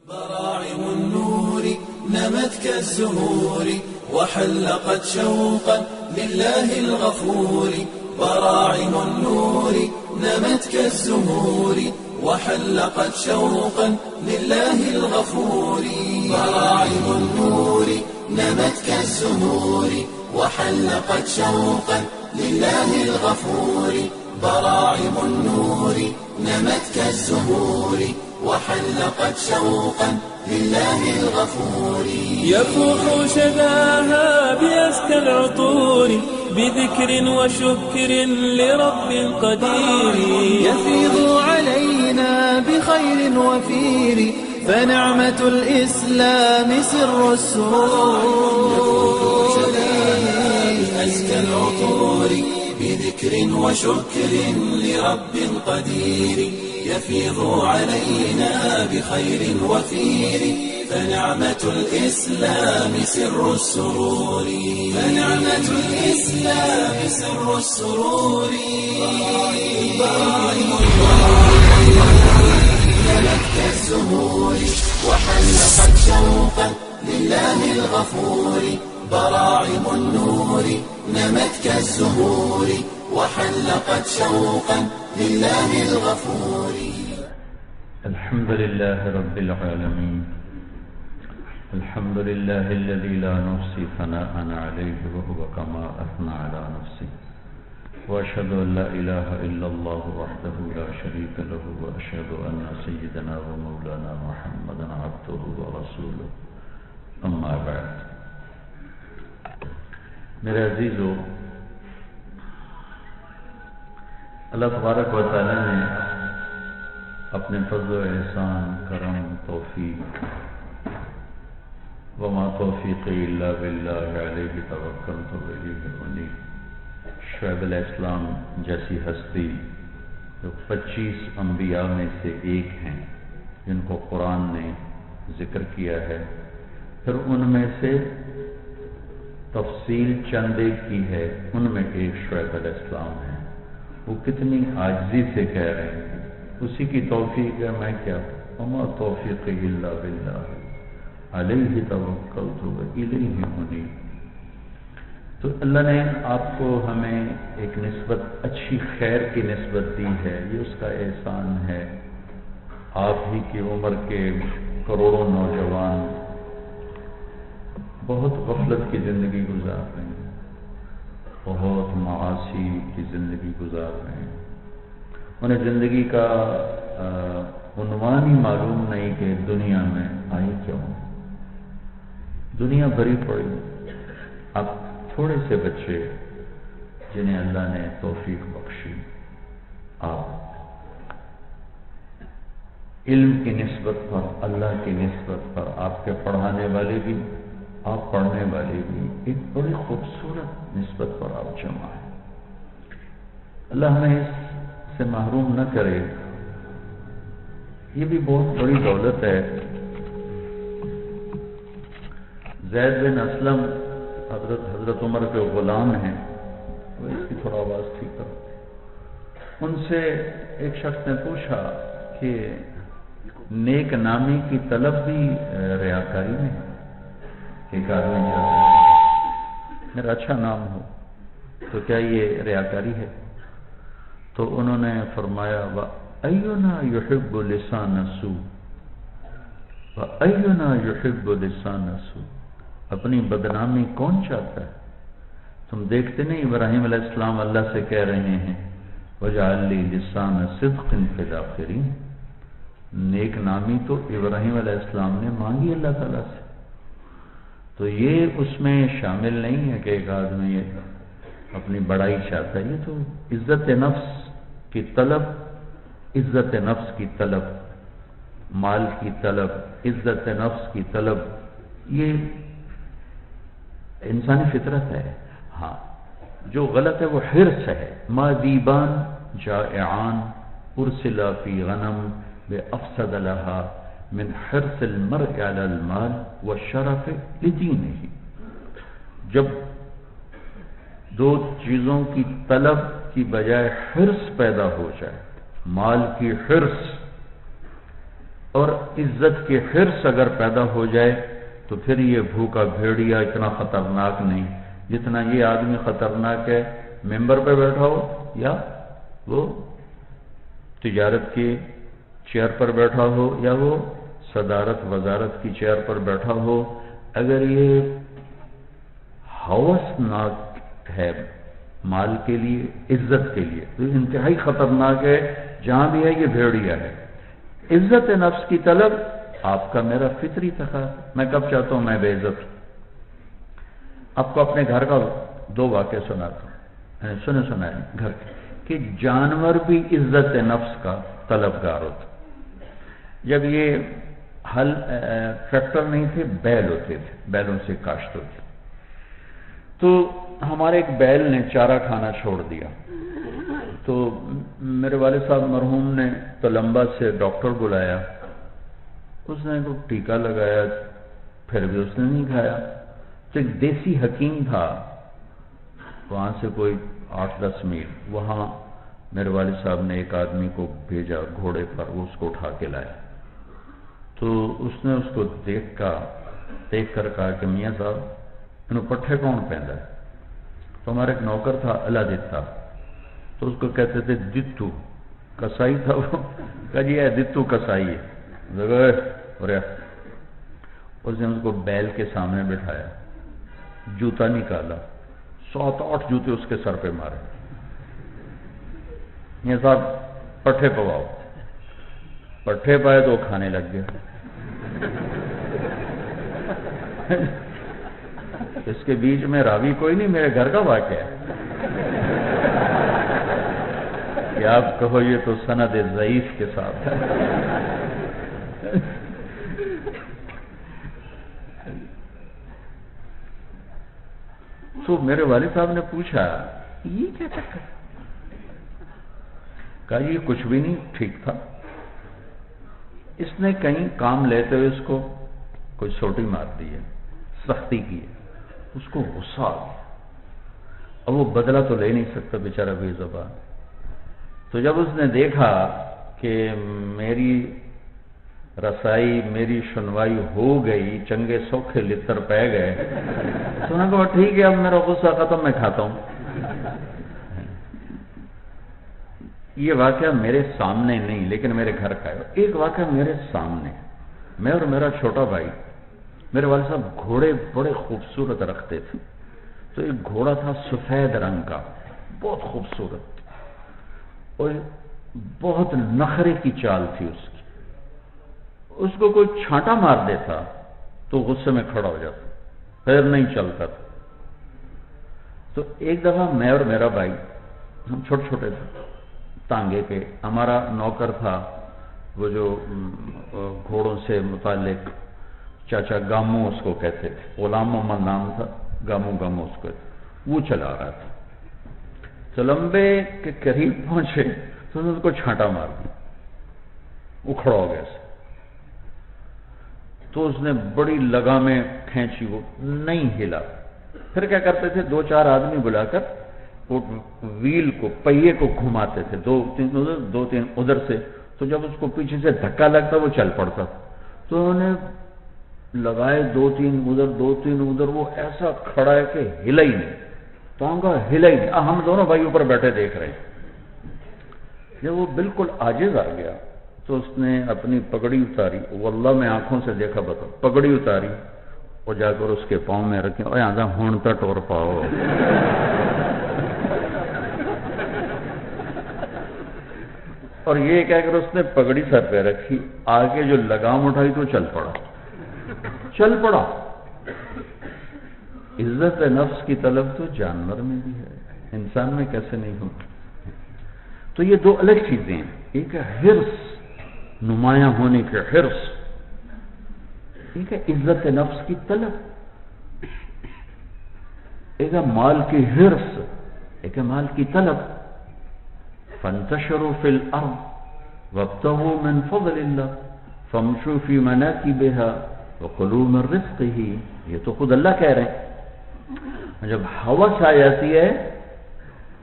براعم النور نمت كالزهور وحلقت شوقا لله الغفور. براعم النور نمت كالزهور وحلقت شوقا لله الغفور. براعم النور نمت كالزهور وحلقت شوقا لله الغفور. براعم النور نمت كالزهور وحلقت شوقا لله الغفور. يفوح شذاها بأزكى العطور بذكر وشكر لرب قدير. يفيض علينا بخير وفير فنعمة الإسلام سر السرور. أزكى العطور بذكر وشكر لرب قدير. يفيض علينا بخير وفير فنعمة الإسلام سر السرور. فنعمة الإسلام سر السرور. براعم نمت كالزهور وحلقت شوقا لله الغفور. براعم النور نمت كالزهور وحلقت شوقا لله الغفور. الحمد لله رب العالمين. الحمد لله الذي لا نحصي ثناء عليه وهو كما أثنى على نفسه. وأشهد أن لا إله إلا الله وحده لا شريك له وأشهد أن سيدنا ومولانا محمدا عبده ورسوله. أما بعد. میرے عزیزو، اللہ تبارک و تعالی نے اپنے فضل و احسان، کرم، توفیق، وما توفیقی الا باللہ علیہ توکلت وإلیہ انیب، شعیب علیہ السلام جیسی ہستی جو 25 انبیاء میں سے ایک ہیں جن کو قرآن نے ذکر کیا ہے، پھر ان میں سے تفصیل چند ایک کی ہے، ان میں ایک شعیب علیہ السلام ہے۔ وہ کتنی عاجزی سے کہہ رہے ہیں، اسی کی توفیق ہے، میں کیا، وما توفیق الا باللہ علیہ توکلت وإلیہ انیب۔ تو اللہ نے آپ کو ہمیں ایک نسبت، اچھی خیر کی نسبت دی ہے، یہ اس کا احسان ہے۔ آپ ہی کی عمر کے کروڑوں نوجوان بہت غفلت کی زندگی گزار رہے ہیں، بہت معاصی کی زندگی گزار رہے ہیں، انہیں زندگی کا عنوان ہی معلوم نہیں کہ دنیا میں آئی کیوں، دنیا بھری پڑی۔ اب تھوڑے سے بچے جنہیں اللہ نے توفیق بخشی، آپ علم کی نسبت پر، اللہ کی نسبت پر، آپ کے پڑھانے والے بھی، آپ پڑھنے والے بھی، ایک بڑی خوبصورت نسبت پر آپ جمع ہیں۔ اللہ ہمیں اس سے محروم نہ کرے، یہ بھی بہت بڑی دولت ہے۔ زید بن اسلم حضرت عمر کے غلام ہیں، وہ اس کی تھوڑا آواز ٹھیک کرو۔ ان سے ایک شخص نے پوچھا کہ نیک نامی کی طلب بھی ریاکاری میں ہے، ایک آدمی چاہتا ہے میرا اچھا نام ہو، تو کیا یہ ریاکاری ہے؟ تو انہوں نے فرمایا وَأَيُّنَا يُحِبُّ لِسَانَ السُّوءِ وَأَيُّنَا يُحِبُّ لِسَانَ السُّوءِ، اپنی بدنامی کون چاہتا ہے؟ تم دیکھتے نہیں ابراہیم علیہ السلام اللہ سے کہہ رہے ہیں وَجَعَلْ لِي لِسَانَ صِدْقٍ فِي الْآخِرِينَ، نیک نامی تو ابراہیم علیہ السلام نے مانگی اللہ تعالیٰ سے، تو یہ اس میں شامل نہیں ہے کہ ایک آدمی اپنی بڑائی چاہتا ہے، یہ تو عزت نفس کی طلب، عزت نفس کی طلب، مال کی طلب، عزت نفس کی طلب، یہ انسانی فطرت ہے۔ ہاں جو غلط ہے وہ حرص ہے۔ ما دیبان جائعان ارسلا فی غنم بافسد لها من حرص المرء علی المال والشرف لدینہ، جب دو چیزوں کی طلب کی بجائے حرص پیدا ہو جائے، مال کی حرص اور عزت کی حرص اگر پیدا ہو جائے تو پھر یہ بھوکا بھیڑیا اتنا خطرناک نہیں جتنا یہ آدمی خطرناک ہے، ممبر پہ بیٹھا ہو یا وہ تجارت کی چیئر پر بیٹھا ہو یا وہ صدارت وزارت کی چیئر پر بیٹھا ہو، اگر یہ ہوسناک ہے مال کے لیے، عزت کے لیے، تو انتہائی خطرناک ہے۔ جہاں بھی ہے یہ بھیڑیا ہے۔ عزت نفس کی طلب آپ کا میرا فطری تقاضا۔ میں کب چاہتا ہوں میں بے عزت ہوں؟ آپ کو اپنے گھر کا دو واقعہ سناتا ہوں، سنا ہے گھر کہ جانور بھی عزت نفس کا طلبگار ہوتا۔ جب یہ ہل ٹریکٹر نہیں تھے، بیل ہوتے تھے، بیلوں سے کاشت ہوتی، تو ہمارے ایک بیل نے چارہ کھانا چھوڑ دیا، تو میرے والد صاحب مرحوم نے تلمبا سے ڈاکٹر بلایا، اس نے کو ٹیکہ لگایا، پھر بھی اس نے نہیں کھایا۔ تو ایک دیسی حکیم تھا وہاں سے کوئی 8-10 میل، وہاں میرے والد صاحب نے ایک آدمی کو بھیجا گھوڑے پر، وہ اس کو اٹھا کے لایا۔ تو اس نے اس کو دیکھ کر کہا کہ میاں صاحب انہوں پٹھے کون پہندا ہے؟ تو ہمارا ایک نوکر تھا اللہ دیتا، تو اس کو کہتے تھے دتو، کسائی تھا وہ، کہا جی ہے دتو کسائی ہے۔ اس نے اس کو بیل کے سامنے بٹھایا، جوتا نکالا، 7-8 جوتے اس کے سر پہ مارے، یہ صاحب پٹھے پواؤ۔ پٹھے پائے تو وہ کھانے لگ گیا۔ اس کے بیچ میں راوی کوئی نہیں، میرے گھر کا واقعہ ہے کہ آپ کہو یہ تو سند ضعیف کے ساتھ ہے۔ تو میرے والد صاحب نے پوچھا یہ کیا چکر؟ کہا یہ کچھ بھی نہیں، ٹھیک تھا۔ اس نے کہیں کام لیتے ہوئے اس کو کوئی سوٹی مار دی ہے، سختی کی ہے، اس کو غصہ آ گیا، اب وہ بدلہ تو لے نہیں سکتا بیچارہ بے زبان۔ تو جب اس نے دیکھا کہ میری رسائی، میری سنوائی ہو گئی، چنگے سوکھے لتر پہ گئے، تو انہوں نے کہا ٹھیک ہے اب میرا غصہ ختم، میں کھاتا ہوں۔ یہ واقعہ میرے سامنے نہیں لیکن میرے گھر کا ہے۔ ایک واقعہ میرے سامنے، میں اور میرا چھوٹا بھائی، میرے والد صاحب گھوڑے بڑے خوبصورت رکھتے تھے، تو ایک گھوڑا تھا سفید رنگ کا، بہت خوبصورت، اور بہت نخرے کی چال تھی اس کی۔ اس کو کوئی چھانٹا مار دیتا تو غصے میں کھڑا ہو جاتا، پھر نہیں چلتا تھا۔ تو ایک دفعہ میں اور میرا بھائی، ہم چھوٹے چھوٹے تھے، تانگے پہ، ہمارا نوکر تھا وہ جو گھوڑوں سے متعلق، چاچا گامو اس کو کہتے تھے، غلام محمد نام تھا، گامو اس کو کہتے، وہ چلا رہا تھا۔ چلمبے کے قریب پہنچے تو اس کو چھانٹا مار دیا، وہ کھڑا ہو گیا، تو اس نے بڑی لگامیں کھینچی، وہ نہیں ہلا۔ پھر کیا کرتے تھے، 2-4 آدمی بلا کر وہ ویل کو، پہیے کو گھماتے تھے، 2-3 ادھر 2-3 ادھر سے، تو جب اس کو پیچھے سے دھکا لگتا وہ چل پڑتا تھا۔ تو انہوں نے لگائے 2-3 ادھر 2-3 ادھر، وہ ایسا کھڑا ہے کہ ہلا ہی نہیں، تانگا ہلا ہی نہیں۔ ہم دونوں بھائی اوپر بیٹھے دیکھ رہے ہیں۔ جب وہ بالکل عاجز آ گیا تو اس نے اپنی پگڑی اتاری، واللہ میں آنکھوں سے دیکھا، بتا پگڑی اتاری اور جا کر اس کے پاؤں میں رکھے، اور یہاں ہون تا ٹور پاؤ۔ اور یہ کہہ کر اس نے پگڑی سر پہ رکھی، آگے جو لگام اٹھائی تو چل پڑا۔ عزت نفس کی طلب تو جانور میں بھی ہے، انسان میں کیسے نہیں ہوتی؟ تو یہ 2 الگ چیزیں ہیں، ایک ہے حرص، نمایاں ہونے کے حرص، ایک ہے عزت نفس کی طلب، ایک ہے مال کی حرص، ایک ہے مال کی طلب۔ فانتشروا فی الارض وابتغوا من فضل اللہ فامشوا فی مناکبها وکلوا من رزقہ، یہ تو خود اللہ کہہ رہے ہیں۔ جب ہوس آ جاتی ہے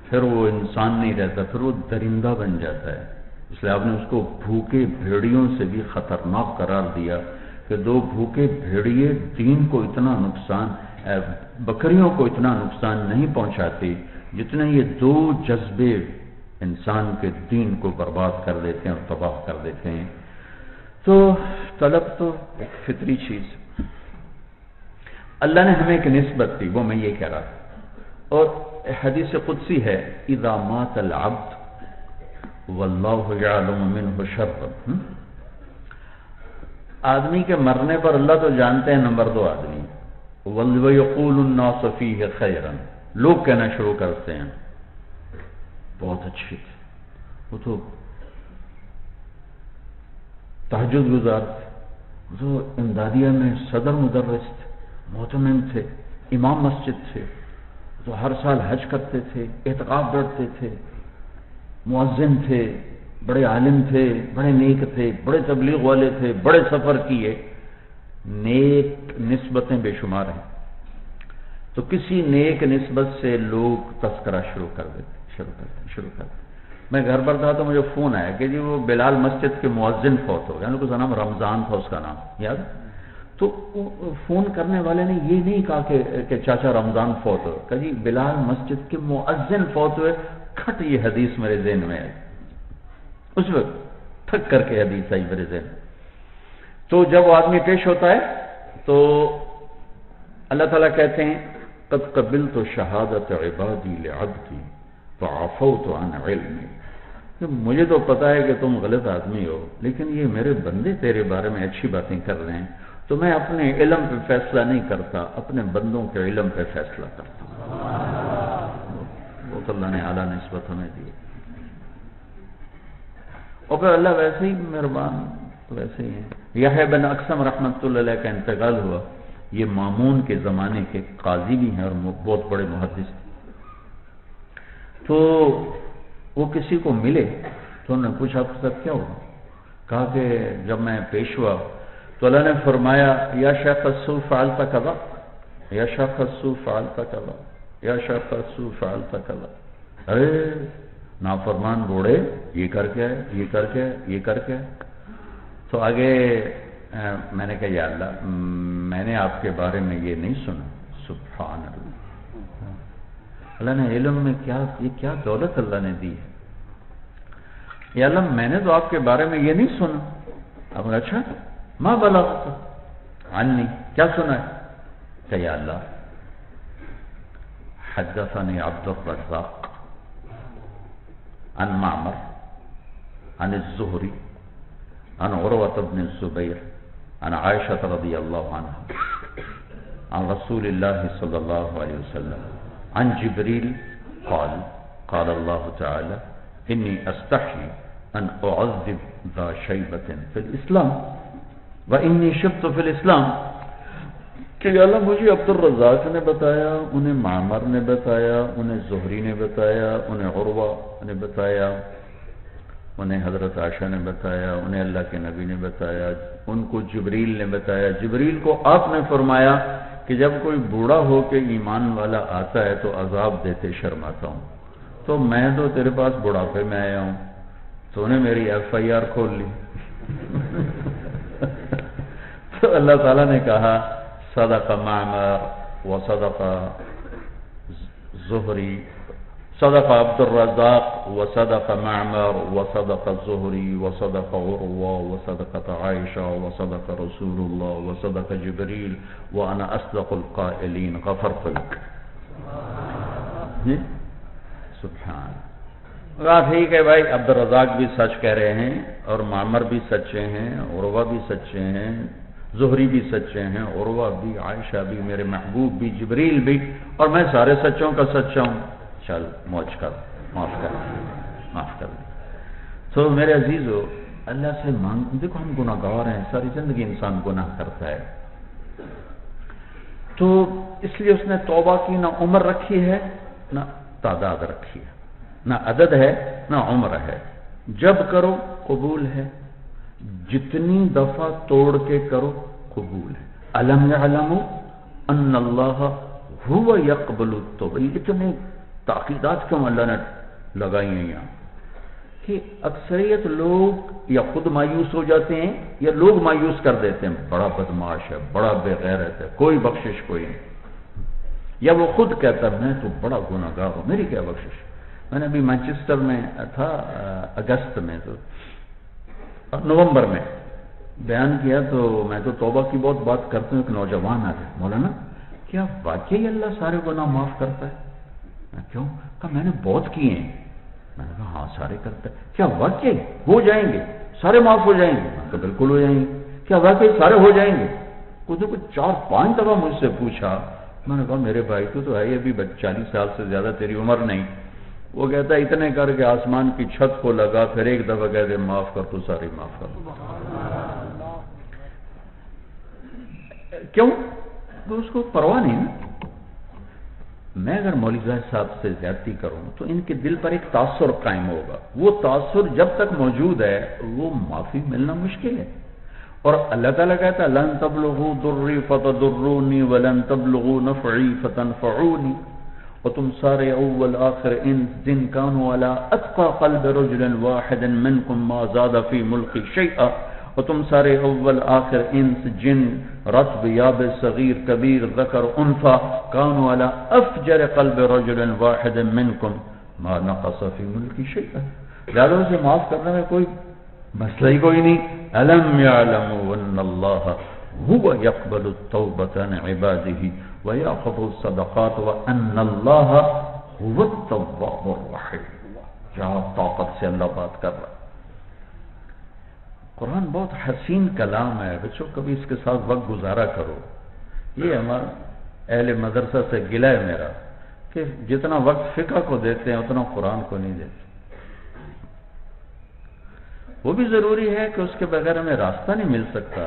پھر وہ انسان نہیں رہتا، پھر وہ درندہ بن جاتا ہے، اس لیے آپ نے اس کو بھوکے بھیڑیوں سے بھی خطرناک قرار دیا کہ دو بھوکے بھیڑیے دین کو اتنا نقصان، بکریوں کو اتنا نقصان نہیں پہنچاتے جتنے یہ دو جذبے انسان کے دین کو برباد کر دیتے ہیں اور تباہ کر دیتے ہیں۔ تو طلب تو ایک فطری چیز، اللہ نے ہمیں ایک نسبت دی، وہ میں یہ کہہ رہا تھا، اور حدیث قدسی ہے اذا مات العبد واللہ یعلم منہ شر، آدمی کے مرنے پر اللہ تو جانتے ہیں نمبر 2 آدمی، وَيَقُولُ النَّاسُ فِيهِ خَيْرًا، لوگ کہنا شروع کرتے ہیں بہت اچھی تھی، وہ تو تہجد گزار تھے، وہ تو امدادیہ میں صدر مدرس تھے، محتمم تھے، امام مسجد تھے، تو ہر سال حج کرتے تھے، اعتکاف بیٹھتے تھے، مؤذن تھے، بڑے عالم تھے، بڑے نیک تھے، بڑے تبلیغ والے تھے، بڑے سفر کیے، نیک نسبتیں بے شمار ہیں۔ تو کسی نیک نسبت سے لوگ تذکرہ شروع کر دیتے۔ میں گھر پر تھا تو مجھے فون آیا کہ جی وہ بلال مسجد کے مؤذن فوت ہو گیا، اس کا نام رمضان تھا، اس کا نام یاد؟ تو فون کرنے والے نے یہ نہیں کہا کہ چاچا رمضان فوت ہو، کہ جی بلال مسجد کے مؤذن فوت ہوئے، کھٹ یہ حدیث میرے ذہن میں ہے، اس وقت تھک کر کے حدیث آئی میرے ذہن۔ تو جب وہ آدمی پیش ہوتا ہے تو اللہ تعالیٰ کہتے ہیں قد قبلت شہادت عبادی لعبدی فعفوت عن علمی، مجھے تو پتا ہے کہ تم غلط آدمی ہو، لیکن یہ میرے بندے تیرے بارے میں اچھی باتیں کر رہے ہیں، تو میں اپنے علم پہ فیصلہ نہیں کرتا، اپنے بندوں کے علم پہ فیصلہ کرتا ہوں۔ وہ تو اللہ نے اعلیٰ نسبت ہمیں دی، اور پھر اللہ ویسے ہی مہربان، ویسے ہی ہے۔ یحییٰ بن اقسم رحمۃ اللہ علیہ کا انتقال ہوا، یہ مامون کے زمانے کے قاضی بھی ہیں اور بہت بڑے محدث تھے۔ تو وہ کسی کو ملے تو انہوں نے پوچھا آپ کے ساتھ کیا ہوا؟ کہا کہ جب میں پیش ہوا تو اللہ نے فرمایا یا شیخ السوء فعلت کذا، یا شیخ السوء فعلت کذا، یا شیخ السوء فعلت کذا، ارے نافرمان بوڑھے یہ کر کے ہے، یہ کر کے ہے، یہ کر کے ہے۔ تو آگے میں نے کہا یا اللہ میں نے آپ کے بارے میں یہ نہیں سنا۔ سبحان اللہ، اللہ نے علم میں یہ کیا دولت اللہ نے دی ہے۔ یا اللہ میں نے تو آپ کے بارے میں یہ نہیں سنا۔ اب اچھا ما بلغت عنی، کیا سنا ہے؟ کہ یا اللہ حدثني عبد الرزاق عن معمر عن الزهري عن عروة بن الزبير عن عائشة رضي الله عنها عن رسول الله صلى الله عليه وسلم عن جبريل قال قال الله تعالى إني أستحي أن أعذب ذا شيبة في الإسلام وإني شبت في الإسلام، کہ اللہ مجھے عبد الرزاق نے بتایا، انہیں معمر نے بتایا، انہیں زہری نے بتایا، انہیں عروہ نے بتایا، انہیں حضرت عائشہ نے بتایا، انہیں اللہ کے نبی نے بتایا، ان کو جبریل نے بتایا، جبریل کو آپ نے فرمایا کہ جب کوئی بوڑھا ہو کے ایمان والا آتا ہے تو عذاب دیتے شرماتا ہوں، تو میں تو تیرے پاس بڑھاپے میں آیا ہوں، تو انہیں میری FIR کھول لی۔ تو اللہ تعالیٰ نے کہا صدق معمر وصدق زہری، صدق عبد الرزاق وصدق معمر وصدق الزهري وصدق عروة وصدقت عائشة وصدق رسول الله وصدق جبريل وأنا أصدق القائلين غفرت لك۔ سبحان اللہ، ٹھیک ہے بھائی، عبد الرزاق بھی سچ کہہ رہے ہیں اور معمر بھی سچے ہیں، عروہ بھی سچے ہیں، زہری بھی سچے ہیں، عروہ بھی، عائشہ بھی، میرے محبوب بھی، جبریل بھی، اور میں سارے سچوں کا سچا ہوں، چل موج کر، معاف کر۔ تو میرے عزیزو اللہ سے مانگ، دیکھو ہم گناہ گار ہیں، ساری زندگی انسان گناہ کرتا ہے، تو اس لیے اس نے توبہ کی نہ عمر رکھی ہے نہ تعداد رکھی ہے، نہ عدد ہے نہ عمر ہے، جب کرو قبول ہے، جتنی دفعہ توڑ کے کرو قبول ہے۔ الم یعلموا ان اللہ هو يقبل التوبہ، اتنے تاکیدات کیوں اللہ نے لگائی ہیں یہاں کہ اکثریت لوگ یا خود مایوس ہو جاتے ہیں یا لوگ مایوس کر دیتے ہیں، بڑا بدماش ہے، بڑا بے غیرت ہے، کوئی بخشش کوئی نہیں، یا وہ خود کہتا ہے میں تو بڑا گناہگار ہوں، میری کیا بخشش۔ میں نے ابھی مانچسٹر میں تھا اگست میں، تو نومبر میں بیان کیا، تو میں تو توبہ کی بہت بات کرتا ہوں، ایک نوجوان آ گئے، مولانا کیا واقعی اللہ سارے گناہ معاف کرتا ہے؟ میں کیوں؟ کہا میں نے بہت کیے ہیں۔ میں نے کہا ہاں سارے کرتا ہے، کیا واقعی ہو جائیں گے سارے معاف ہو جائیں گے؟ میں کہا بالکل ہو جائیں گے۔ کیا واقعی سارے ہو جائیں گے؟ کچھ 4-5 دفعہ مجھ سے پوچھا۔ میں نے کہا میرے بھائی تو ہے ابھی 40 سال سے زیادہ تیری عمر نہیں۔ وہ کہتا ہے اتنے کر کے آسمان کی چھت کو لگا، پھر ایک دفعہ کہتے معاف کر تو ساری معاف کر۔ کیوں؟ تو اس کو پرواہ نہیں نا۔ میں اگر مولوی صاحب سے زیادتی کروں تو ان کے دل پر ایک تاثر قائم ہوگا، وہ تاثر جب تک موجود ہے وہ معافی ملنا مشکل ہے۔ اور اللہ تعالیٰ کہتا ہے لن تبلغوا ضری فتضرونی ولن تبلغوا نفعی فتنفعونی، اور تم سارے اول آخر انس جن کانوا علی اتقى قلب رجل واحد منکم ما زاد فی ملکی شیئا، اور تم سارے اول آخر انس جن رطب یابس صغیر کبیر ذکر انثى کانوا علی افجر قلب رجل واحد منکم ما نقص فی ملکی شیئا۔ لہذا اسے معاف کرنے میں کوئی مسئلہ ہی کوئی نہیں۔ الم یعلموا ان اللہ هو يقبل التوبة عن عباده ويأخذ الصدقات وأن الله هو التواب الرحيم۔ کیا طاقت سے اللہ بات کر رہا ہے۔ قرآن بہت حسین کلام ہے بچوں، کبھی اس کے ساتھ وقت گزارا کرو۔ یہ ہمارا اہل مدرسہ سے گلہ ہے میرا کہ جتنا وقت فقہ کو دیتے ہیں اتنا قرآن کو نہیں دیتے۔ وہ بھی ضروری ہے کہ اس کے بغیر ہمیں راستہ نہیں مل سکتا،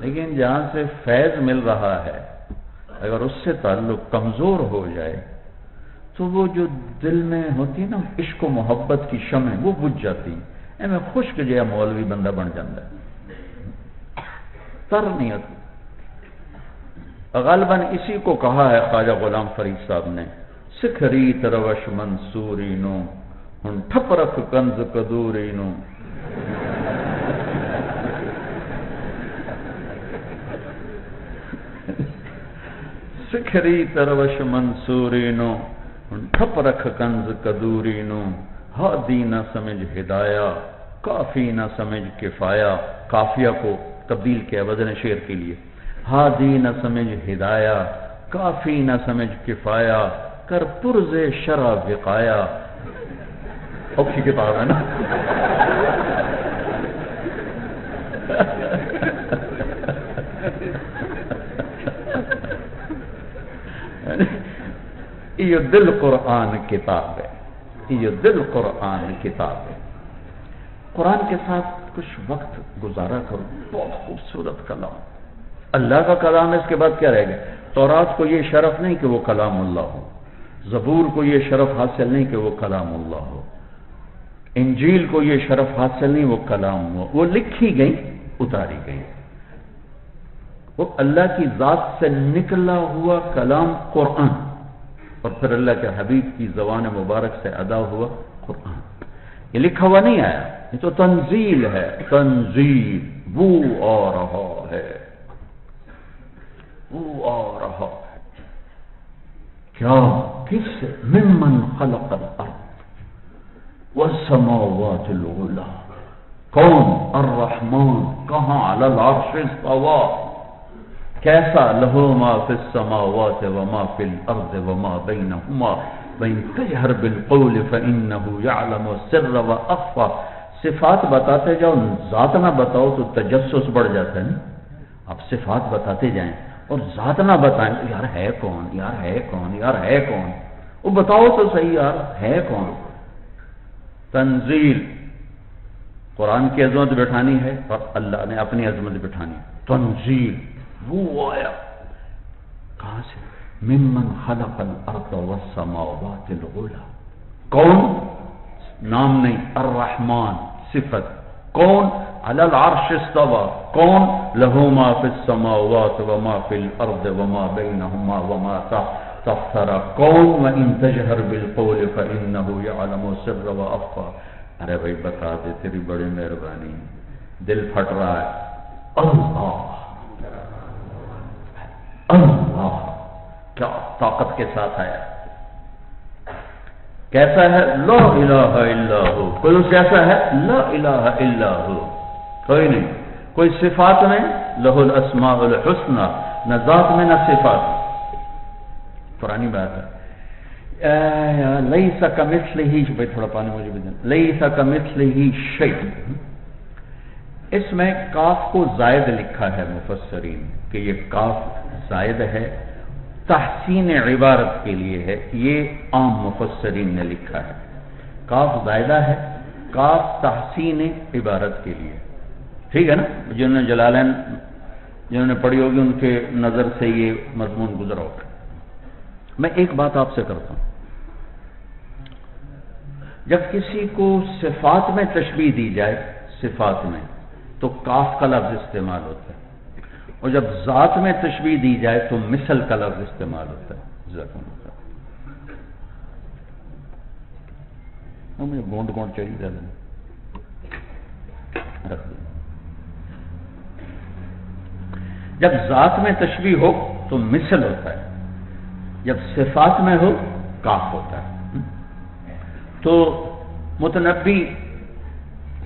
لیکن جہاں سے فیض مل رہا ہے اگر اس سے تعلق کمزور ہو جائے تو وہ جو دل میں ہوتی نا عشق و محبت کی شمع وہ بجھ جاتی ہیں، میں خشک جیا مولوی بندہ بن جاتا ہے، تر نہیں ہوتی۔ غالباً اسی کو کہا ہے خواجہ غلام فرید صاحب نے، سکھری تروش منصوری نو ہن ٹھپ رکھ کنز کدوری نو۔ سکھری تروش منصوری نو ٹھپ رکھ کنز کدوری نو، ہادی نہ سمجھ ہدایہ کافی نہ سمجھ کفایہ۔ کافیہ کو تبدیل کیا وزن شعر کے لیے، ہادی نہ سمجھ ہدایہ کافی نہ سمجھ کفایہ، کر پرز شرع وقایا۔ اوکھی کتاب ہے نا۔ یہ دل قرآن کتاب ہے، یہ دل قرآن کتاب ہے۔ قرآن کے ساتھ کچھ وقت گزارا کرو، بہت خوبصورت کلام، اللہ کا کلام ہے۔ اس کے بعد کیا رہے گا؟ تورات کو یہ شرف نہیں کہ وہ کلام اللہ ہو، زبور کو یہ شرف حاصل نہیں کہ وہ کلام اللہ ہو، انجیل کو یہ شرف حاصل نہیں وہ کلام ہو، وہ لکھی گئی اتاری گئی، وہ اللہ کی ذات سے نکلا ہوا کلام قرآن، اور پھر اللہ کے حبیب کی زبان مبارک سے ادا ہوا قرآن۔ یہ لکھا ہوا نہیں آیا، یہ تو تنزیل ہے، تنزیل۔ وہ آ رہا ہے، وہ آ رہا ہے۔ کیا؟ کس سے؟ ممن خلق الارض والسماوات العلی۔ کون؟ الرحمن۔ کہاں؟ علی العرش استوى۔ کیسا؟ لہ ما فی السماوات وما فی الارض وما بینہما وان تجہر بالقول فانہ یعلم السر واخفی۔ صفات بتاتے جاؤ، ذات نہ بتاؤ تو تجسس بڑھ جاتا ہے نا۔ آپ صفات بتاتے جائیں اور ذات نہ بتائیں تو یار ہے کون، یار ہے کون، یار ہے کون، وہ بتاؤ تو صحیح یار ہے کون۔ تنزیل، قرآن کی عظمت بٹھانی ہے اور اللہ نے اپنی عظمت بٹھانی ہے۔ تنزیل، وہ آیا کہاں سے؟ ممن خلق الارض والسماوات العلی۔ کون؟ نام نہیں، الرحمن صفت۔ کون؟ علی العرش استوى۔ کون؟ لہ ما فی السماوات وما فی الارض وما بینہما وما تحت۔ کون؟ وان تجہر بالقول فانہ یعلم السر واخفی۔ ارے بھائی بتا دے، تیری بڑی مہربانی، دل پھٹ رہا ہے۔ اللہ اللہ، کیا طاقت کے ساتھ آیا، کیسا ہے؟ لا الہ الا ہو، کوئی اس جیسا ہے؟ لا الہ الا ہو، کوئی نہیں۔ کوئی صفات میں لہ الاسماء الحسنى، نہ ذات میں نہ صفات میں، پرانی بات ہے۔ لیس کمثلہ، بھائی تھوڑا پانی مجھے بھی دینا، لیس کمثلہ شیء، اس میں کاف کو زائد لکھا ہے مفسرین کہ یہ کاف زائد ہے، تحسین عبارت کے لیے ہے، یہ عام مفسرین نے لکھا ہے۔ کاف زائدہ ہے، کاف تحسین عبارت کے لیے، ٹھیک ہے نا؟ جنہوں نے جلالین جنہوں نے پڑھی ہوگی ان کے نظر سے یہ مضمون گزرا ہوگا۔ میں ایک بات آپ سے کرتا ہوں، جب کسی کو صفات میں تشبیہ دی جائے، صفات میں، تو کاف کا لفظ استعمال ہوتا ہے، اور جب ذات میں تشبیہ دی جائے تو مثل کا لفظ استعمال ہوتا ہے۔ مجھے گونڈ گونڈ چاہیے، رکھ دیں۔ جب ذات میں تشبیہ ہو تو مثل ہوتا ہے، جب صفات میں ہو کاف ہوتا ہے۔ تو متنبی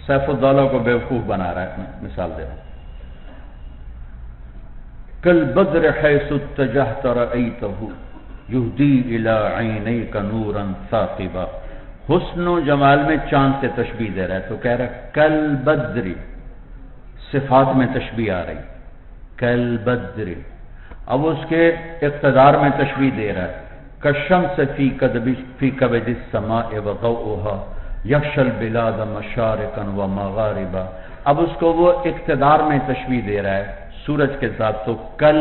سیف الدولہ کو بیوقوف بنا رہا ہے، مثال دے رہا ہوں۔ کالبدر حیث اتجہت رأیتہ یہدی الی عینیک نورا ثاقبا، حسن و جمال میں چاند سے تشبیہ دے رہا ہے، تو کہہ رہا ہے کالبدر، صفات میں تشبیہ آ رہی، کالبدر۔ اب اس کے اقتدار میں تشبیہ دے رہا ہے، کالشمس فی کبد السماء وضوءها یغشی البلاد مشارقا ومغاربا۔ اب اس کو وہ اقتدار میں تشبیہ دے رہا ہے سورج کے ساتھ، تو کل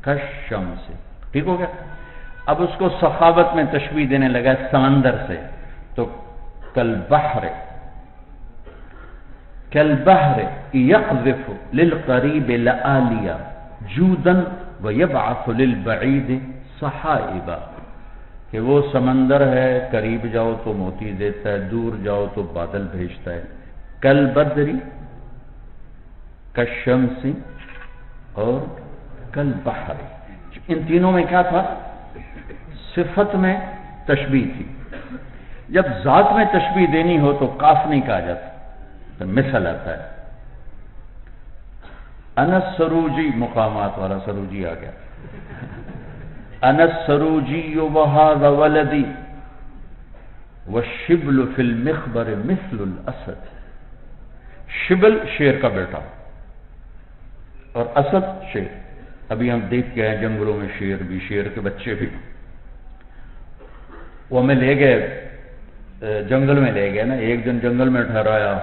کالشمس، ٹھیک ہو گیا؟ اب اس کو سخاوت میں تشبیہ دینے لگا سمندر سے، تو کالبحر، کالبحر یقذف للقریب لآلیا جودا ویبعث للبعید صحائبا، کہ وہ سمندر ہے، قریب جاؤ تو موتی دیتا ہے، دور جاؤ تو بادل بھیجتا ہے۔ کالبدری، کالشمس اور کالبحر، ان تینوں میں کیا تھا؟ صفت میں تشبیہ تھی۔ جب ذات میں تشبیہ دینی ہو تو کاف نہیں کہا جاتا، تو مثل آتا ہے۔ انس سروجی، مقامات والا سروجی آ گیا، انس سروجی وہذا ولدی والشبل فی المخبر مثل الاسد، شبل شیر کا بیٹا اور اسد شیر۔ ابھی ہم دیکھ گئے ہیں جنگلوں میں شیر بھی، شیر کے بچے بھی، وہ ہمیں لے گئے جنگل میں لے گئے نا، ایک دن جنگل میں ٹھہرایا،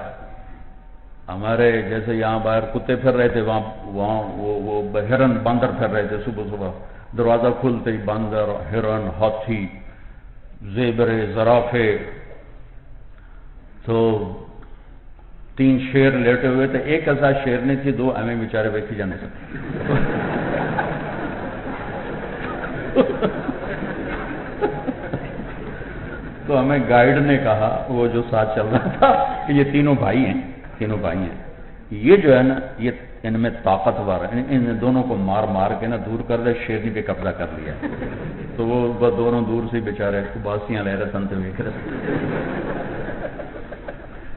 ہمارے جیسے یہاں باہر کتے پھر رہے تھے، وہاں وہ ہرن باندر پھر رہے تھے، صبح صبح دروازہ کھلتے ہی باندر، ہرن، ہاتھی، زیبرے، زرافے، تو 3 شیر لیٹے ہوئے تھے، ایک ایسا شیر نہیں تھی، 2 ہمیں بیچارے بیٹھی جانے سکتے۔ تو ہمیں گائیڈ نے کہا، وہ جو ساتھ چل رہا تھا، کہ یہ تینوں بھائی ہیں، یہ جو ہے نا، یہ ان میں طاقتور ہے، ان دونوں کو مار مار کے نا دور کر دے، شیرنی پہ قبضہ کر لیا۔ تو وہ دونوں دور سے بیچارے اباسیاں لے رہے سنتے دیکھ رہے۔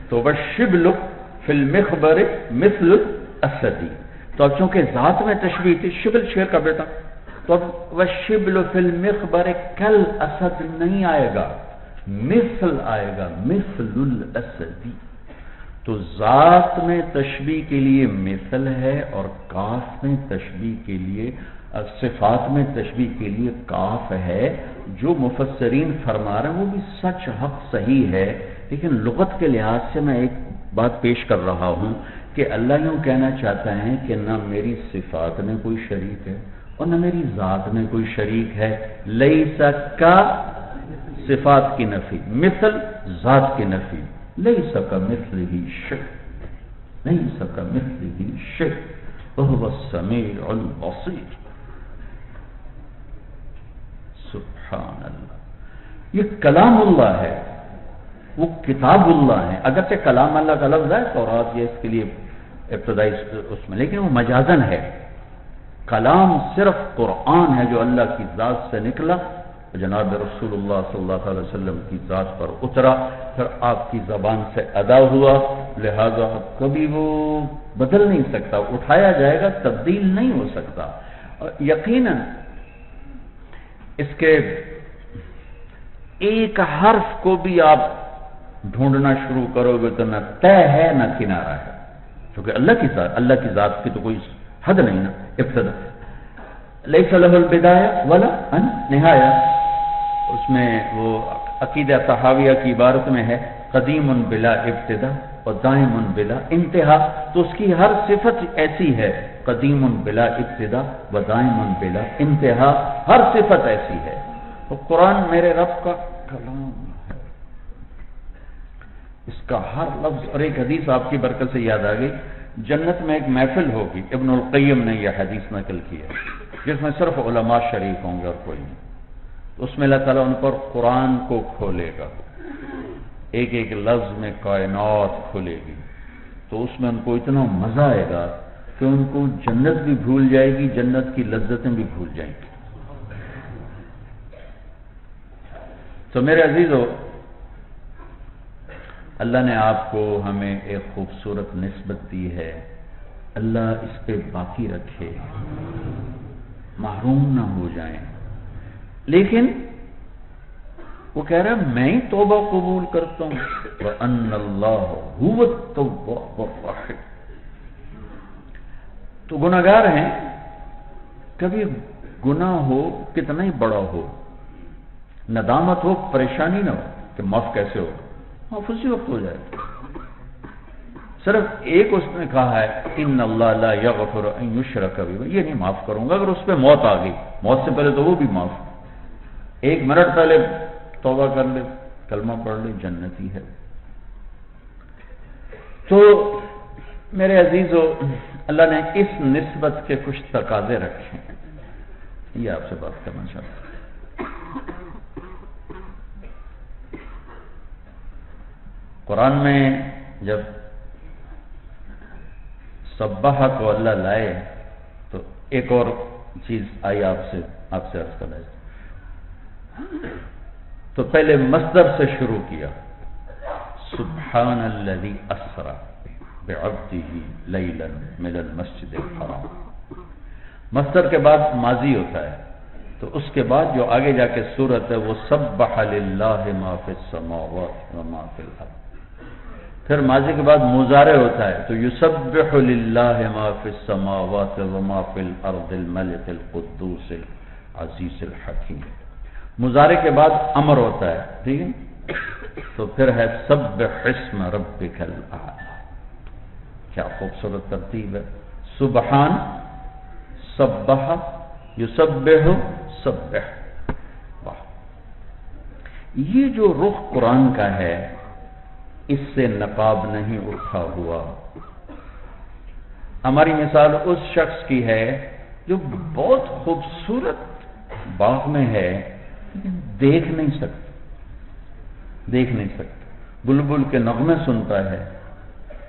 تو والشبل فی المخبر مثل الاسد، تو اب چونکہ ذات میں تشبیہ تھی، شبل شیر کا بیٹا، تو اب والشبل فی المخبر کالاسد نہیں آئے گا، مثل آئے گا، مثل الاسد۔ تو ذات میں تشبیہ کے لیے مثل ہے، اور کاف میں تشبیہ کے لیے، صفات میں تشبیہ کے لیے کاف ہے۔ جو مفسرین فرما رہے ہیں وہ بھی سچ، حق، صحیح ہے، لیکن لغت کے لحاظ سے میں ایک بات پیش کر رہا ہوں کہ اللہ یوں کہنا چاہتا ہے کہ نہ میری صفات میں کوئی شریک ہے اور نہ میری ذات میں کوئی شریک ہے۔ لیس کا صفات کی نفی، مثل ذات کی نفی، لیس کمثلہ شیء، لیس کمثلہ شیء وہو السمیع البصیر۔ سبحان اللہ، یہ کلام اللہ ہے، وہ کتاب اللہ ہیں، اگرچہ کلام اللہ کا لفظ ہے تورات یہ اس کے لیے ابتدائی اس میں، لیکن وہ مجازن ہے۔ کلام صرف قرآن ہے جو اللہ کی ذات سے نکلا، جناب رسول اللہ صلی اللہ علیہ وسلم کی ذات پر اترا، پھر آپ کی زبان سے ادا ہوا، لہذا کبھی وہ بدل نہیں سکتا، اٹھایا جائے گا، تبدیل نہیں ہو سکتا۔ یقیناً اس کے ایک حرف کو بھی آپ ڈھونڈنا شروع کرو گے تو نہ طے ہے نہ کنارہ ہے، کیونکہ اللہ کی ذات کی تو کوئی حد نہیں نا، ابتدا لیس لہ البدایہ ولا النہایہ، اس میں وہ عقیدہ طحاویہ کی عبارت میں ہے قدیم بلا ابتدا و دائم بلا انتہا، تو اس کی ہر صفت ایسی ہے، قدیم بلا ابتدا و دائم بلا انتہا، ہر صفت ایسی ہے۔ تو قرآن میرے رب کا کلام ہے، اس کا ہر لفظ۔ اور ایک حدیث آپ کی برکت سے یاد آ گئی، جنت میں ایک محفل ہوگی، ابن القیم نے یہ حدیث نقل کی ہے، جس میں صرف علماء شریک ہوں گے اور کوئی نہیں، تو اس میں اللہ تعالیٰ ان پر قرآن کو کھولے گا، ایک ایک لفظ میں کائنات کھلے گی، تو اس میں ان کو اتنا مزہ آئے گا کہ ان کو جنت بھی بھول جائے گی، جنت کی لذتیں بھی بھول جائیں گی۔ تو میرے عزیزو، اللہ نے آپ کو ہمیں ایک خوبصورت نسبت دی ہے، اللہ اس پہ باقی رکھے، محروم نہ ہو جائیں۔ لیکن وہ کہہ رہا ہے میں ہی توبہ قبول کرتا ہوں، وَأَنَّ اللَّهَ هُوَ التَّوَّابُ الرَّحِيمُ۔ تو گناہگار ہیں، کبھی گناہ ہو کتنا ہی بڑا ہو، ندامت ہو، پریشانی نہ ہو کہ معاف کیسے ہو، معاف اسی وقت ہو جائے۔ صرف ایک اس نے کہا ہے ان اللہ لا یغفر ان یشرک بہ، یہ نہیں معاف کروں گا اگر اس پہ موت آ گئی، موت سے پہلے تو وہ بھی معاف، ایک منٹ پہلے توبہ کر لے، کلمہ پڑھ لے، جنتی ہے۔ تو میرے عزیزو، اللہ نے اس نسبت کے کچھ تقاضے رکھے ہیں، یہ آپ سے بات کرنا چاہتا ہوں۔ قرآن میں جب سبح کو اللہ لائے تو ایک اور چیز آئی آپ سے عرض کرنا ہے، تو پہلے مصدر سے شروع کیا، سبحان الذی اسری بعبدہ لیلا من المسجد الحرام، مصدر کے بعد ماضی ہوتا ہے، تو اس کے بعد جو آگے جا کے صورت ہے وہ سبح للہ ما فی السماوات وما فی الارض، پھر ماضی کے بعد مضارع ہوتا ہے تو یسبح للہ ما فی السماوات وما فی الارض الملک القدوس العزیز الحکیم، مضارع کے بعد امر ہوتا ہے، ٹھیک ہے، تو پھر ہے سبح اسم ربک الاعلی، کیا خوبصورت ترتیب ہے، سبحان، سبح، یسبح، سبح، واہ۔ یہ جو رخ قرآن کا ہے اس سے نقاب نہیں اٹھا ہوا۔ ہماری مثال اس شخص کی ہے جو بہت خوبصورت باغ میں ہے، دیکھ نہیں سکتا، بلبل کے نغمے سنتا ہے،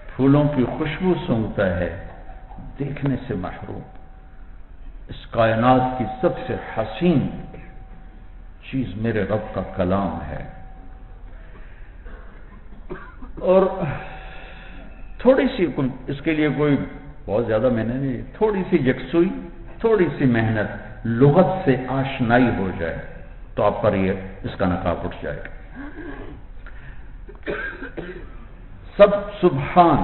پھولوں کی خوشبو سونگتا ہے، دیکھنے سے محروم۔ اس کائنات کی سب سے حسین چیز میرے رب کا کلام ہے، اور تھوڑی سی اس کے لیے کوئی بہت زیادہ محنت نہیں، تھوڑی سی یکسوئی، تھوڑی سی محنت، لغت سے آشنائی ہو جائے تو آپ پر یہ اس کا نقاب اٹھ جائے گا۔ سب سبحان،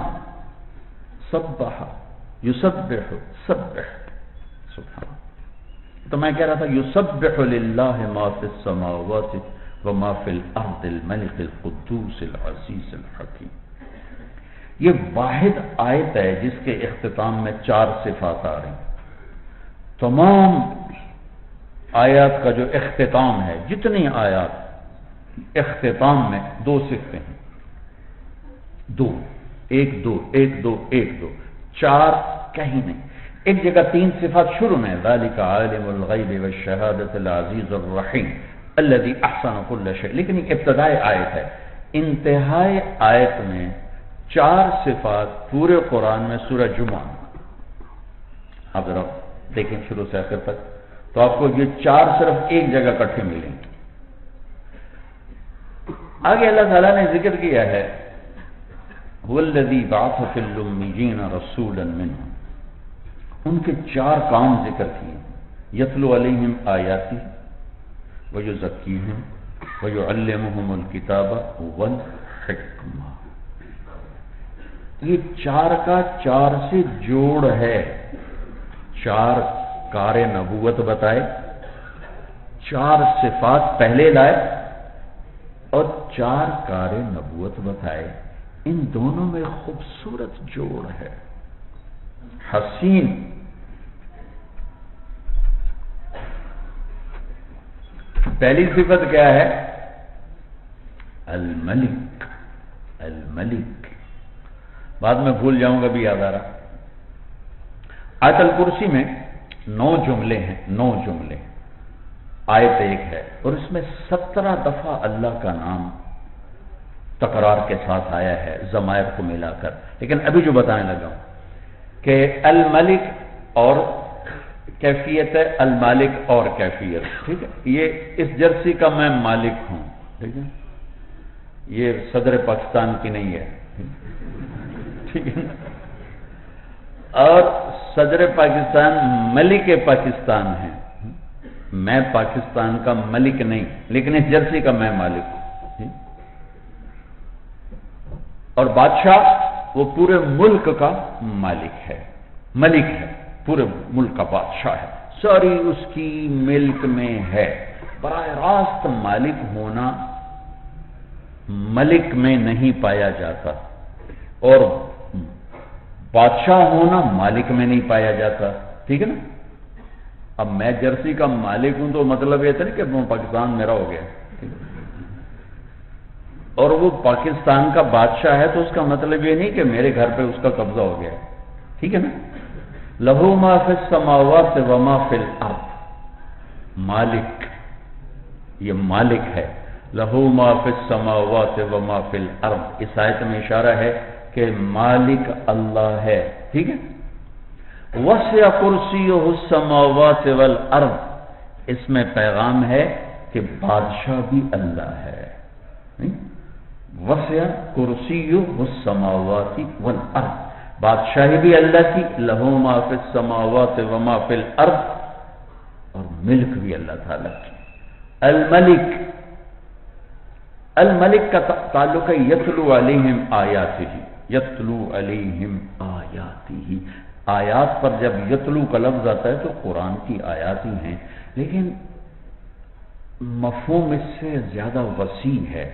سبح، یسبح، سبح، سبحان۔ تو میں کہہ رہا تھا یسبح للہ ما فی السماوات وما فی الارض الملک القدوس العزیز الحکیم۔ یہ واحد آیت ہے جس کے اختتام میں 4 صفات آ رہی ہیں۔ تمام آیات کا جو اختتام ہے، جتنی آیات اختتام میں 2 صفتیں ہیں، 2، 1 2 1 2 1 2، 4 کہیں نہیں۔ ایک جگہ 3 صفات شروع میں، ذالک عالم الغیب والشہادۃ العزیز الرحیم الذی احسن کل شیء، لیکن یہ ابتدائی آیت ہے، انتہائی آیت میں 4 صفات پورے قرآن میں سورہ جمعہ، آپ ذرا دیکھیں شروع سے آخر تک، تو آپ کو یہ 4 صرف ایک جگہ اکٹھے ملیں گے۔ آگے اللہ تعالیٰ نے ذکر کیا ہے هو الذی بعث فی الامیین رسولا منہم، ان کے 4 کام ذکر کیے، یتلو علیہم آیاتی ویزکیہم ویعلمہم الکتاب والحکمہ۔ یہ 4 کا 4 سے جوڑ ہے، 4 کار نبوت بتائے، 4 صفات پہلے لائے اور 4 کار نبوت بتائے۔ ان دونوں میں خوبصورت جوڑ ہے، حسین۔ پہلی صفت کیا ہے؟ الملک، الملک۔ بعد میں بھول جاؤں گا بھی یاد آ رہا۔ آیت الکرسی میں 9 جملے ہیں، 9 جملے، آیت 1 ہے، اور اس میں 17 دفعہ اللہ کا نام تکرار کے ساتھ آیا ہے ضمائر کو ملا کر۔ لیکن ابھی جو بتانے لگا ہوں کہ الملک اور کیفیت ہے، المالک اور کیفیت، ٹھیک ہے؟ یہ اس جرسی کا میں مالک ہوں، ٹھیک ہے؟ یہ صدر پاکستان کی نہیں ہے، ٹھیک ہے؟ اور صدر پاکستان ملک پاکستان ہے، میں پاکستان کا ملک نہیں، لیکن اس جرسی کا میں مالک ہوں۔ اور بادشاہ وہ پورے ملک کا مالک ہے، ملک ہے، پورے ملک کا بادشاہ ہے، ساری اس کی ملک میں ہے۔ براہ راست مالک ہونا ملک میں نہیں پایا جاتا، اور بادشاہ ہونا مالک میں نہیں پایا جاتا، ٹھیک ہے نا؟ اب میں جرسی کا مالک ہوں تو مطلب یہ تھا نہیں کہ پاکستان میرا ہو گیا، ٹھیک ہے؟ اور وہ پاکستان کا بادشاہ ہے تو اس کا مطلب یہ نہیں کہ میرے گھر پہ اس کا قبضہ ہو گیا، ٹھیک ہے نا؟ لہو ما فی السماوات و ما فی الارض، مالک، یہ مالک ہے۔ لہو ما فی السماوات و ما فی الارض، اس آیت میں اشارہ ہے کہ مالک اللہ ہے، ٹھیک ہے؟ وسع کرسیہ السماوات والارض، اس میں پیغام ہے کہ بادشاہ بھی اللہ ہے۔ وسع کرسیہ السماوات والارض، بادشاہی بھی اللہ کی، لہو ما فی السماوات و ما فی الارض، اور ملک بھی اللہ تعالیٰ کی۔ الملک، الملک کا تعلق ہے یتلو علیہم آیاتہ، یتلو علیہم آیاتہ۔ آیات پر جب یتلو کا لفظ آتا ہے تو قرآن کی آیات ہی ہیں، لیکن مفہوم اس سے زیادہ وسیع ہے،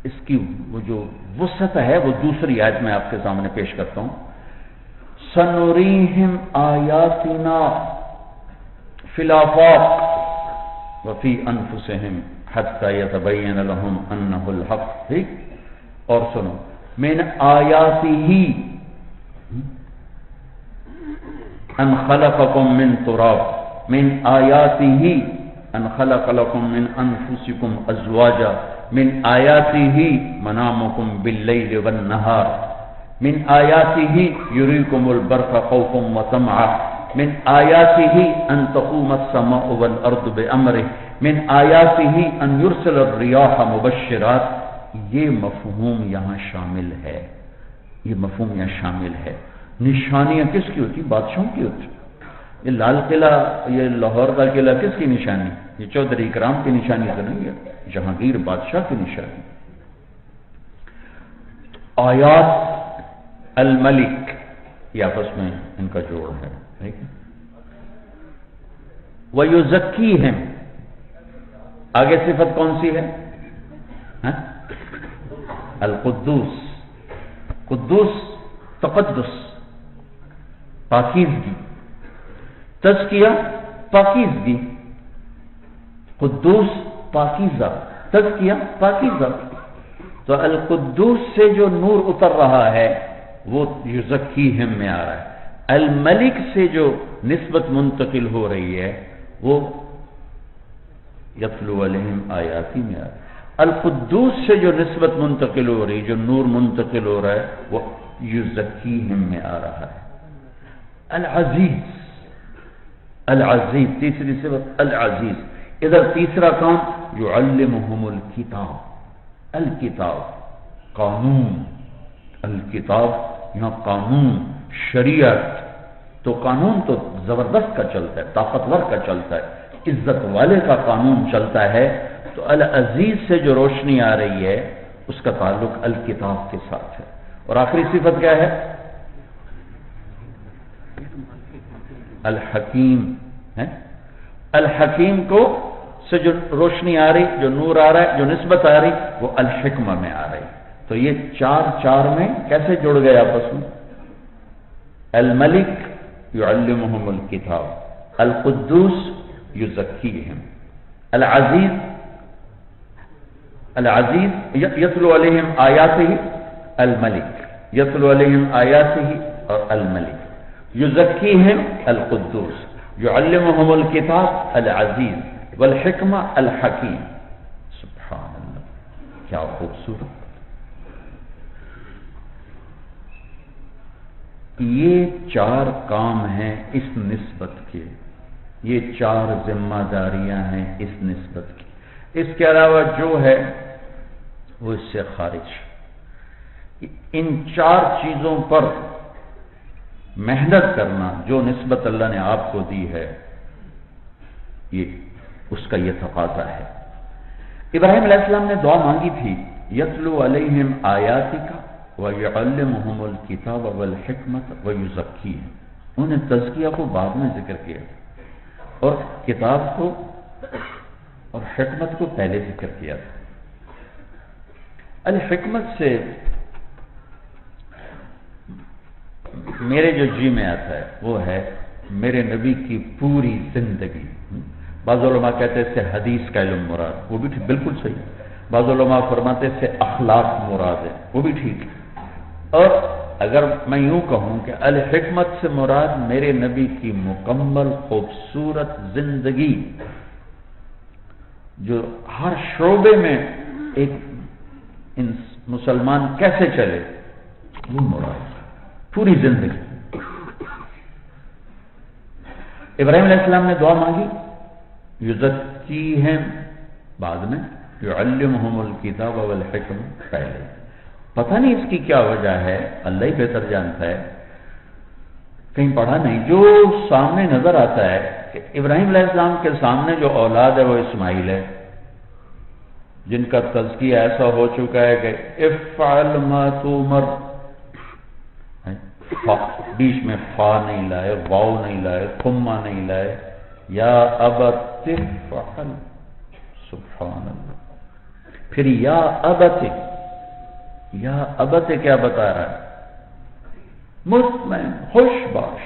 اس کی وہ جو وسعت ہے وہ دوسری آیت میں آپ کے سامنے پیش کرتا ہوں۔ سنریہم آیاتنا فی الآفاق وفی انفسہم حتی یتبین لہم انہ الحق، ٹھیک؟ اور سنو، من آیاتہ ان خلقکم من تراب، من آیاتہ ان خلق لکم من انفسکم ازواجا، من آیاتہ منامکم باللیل والنہار، من آیاتہ یریکم البرق خوفا وطمعا، من آیاتہ ان تقوم السماء والارض بامرہ، من آیاتہ ان یرسل الریاح مبشرات۔ یہ مفہوم یہاں شامل ہے، یہ مفہوم یہاں شامل ہے۔ نشانیاں کس کی ہوتی؟ بادشاہوں کی ہوتی۔ یہ لال قلعہ، یہ لاہور کا قلعہ کس کی نشانی؟ یہ چودھری اکرام کی نشانی تو نہیں ہے، جہانگیر بادشاہ کی نشانی۔ آیات، الملک، یہ آپس میں ان کا جوڑ ہے، ٹھیک ہے؟ وَيُزَكِّيهِمْ، آگے صفت کون سی ہے؟ القدوس، قدوس تقدس، پاکیزگی، تزکیہ پاکیزگی، قدوس پاکیزہ، تزکیہ پاکیزہ۔ تو القدوس سے جو نور اتر رہا ہے وہ یزکیہم میں آ رہا ہے، الملک سے جو نسبت منتقل ہو رہی ہے وہ یتلو علیہم آیاتی میں آ رہا ہے۔ القدوس سے جو نسبت منتقل ہو رہی، جو نور منتقل ہو رہا ہے، وہ یزکیہم میں آ رہا ہے۔ العزیز، العزیز تیسری صفت العزیز۔ ادھر تیسرا کام یعلمہم الکتاب، الکتاب قانون، الکتاب یہاں قانون، شریعت، تو قانون تو زبردست کا چلتا ہے، طاقتور کا چلتا ہے، عزت والے کا قانون چلتا ہے، تو العزیز سے جو روشنی آ رہی ہے اس کا تعلق الکتاب کے ساتھ ہے۔ اور آخری صفت کیا ہے؟ الحکیم ہے۔ الحکیم کو سے جو روشنی آ رہی، جو نور آ رہا ہے، جو نسبت آ رہی، وہ الحکمہ میں آ رہی۔ تو یہ چار میں کیسے جڑ گئے آپس میں؟ الملک یعلمہم الکتاب، القدوس یزکیہم، العزیز یتلو علیہم آیاتہ، الملک یتلو علیہم آیاتہ، اور الملک یزکیہم القدوس، یعلمہم الکتاب العزیز، والحکمہ الحکیم۔ سبحان اللہ، کیا خوبصورت! یہ چار کام ہیں اس نسبت کے، یہ چار ذمہ داریاں ہیں اس نسبت کی۔ اس کے علاوہ جو ہے وہ اس سے خارج۔ ان چار چیزوں پر محنت کرنا، جو نسبت اللہ نے آپ کو دی ہے، یہ اس کا یہ تقاضا ہے۔ ابراہیم علیہ السلام نے دعا مانگی تھی، یتلو علیہم آیاتک وَيُعَلِّمُهُمُ الْكِتَابَ وَالْحِكْمَةَ وَيُزَكِّيهِمْ۔ انہوں نے تزکیہ کو بعد میں ذکر کیا اور کتاب کو اور حکمت کو پہلے ذکر کیا تھا۔ الحکمت سے میرے جو جی میں آتا ہے وہ ہے میرے نبی کی پوری زندگی۔ بعض علماء کہتے ہیں اس سے حدیث کا علم مراد، وہ بھی بالکل صحیح۔ بعض علماء فرماتے ہیں اس سے اخلاق مراد ہے، وہ بھی ٹھیک ہے۔ اور اگر میں یوں کہوں کہ الحکمت سے مراد میرے نبی کی مکمل خوبصورت زندگی، جو ہر شعبے میں ایک مسلمان کیسے چلے، وہ مراد پوری زندگی۔ ابراہیم علیہ السلام نے دعا مانگی، یزکیہم بعد میں، یعلمہم الکتاب والحکمہ پہلے۔ پتہ نہیں اس کی کیا وجہ ہے، اللہ ہی بہتر جانتا ہے، کہیں پڑھا نہیں۔ جو سامنے نظر آتا ہے کہ ابراہیم علیہ السلام کے سامنے جو اولاد ہے وہ اسماعیل ہے، جن کا تزکیہ ایسا ہو چکا ہے کہ افعل ما تؤمر، بیچ میں فا نہیں لائے، واو نہیں لائے، ثمہ نہیں لائے، یا ابت افعل، سبحان اللہ۔ پھر یا ابت، یا ابت کیا بتا رہا ہے؟ مطمئن، خوش باش۔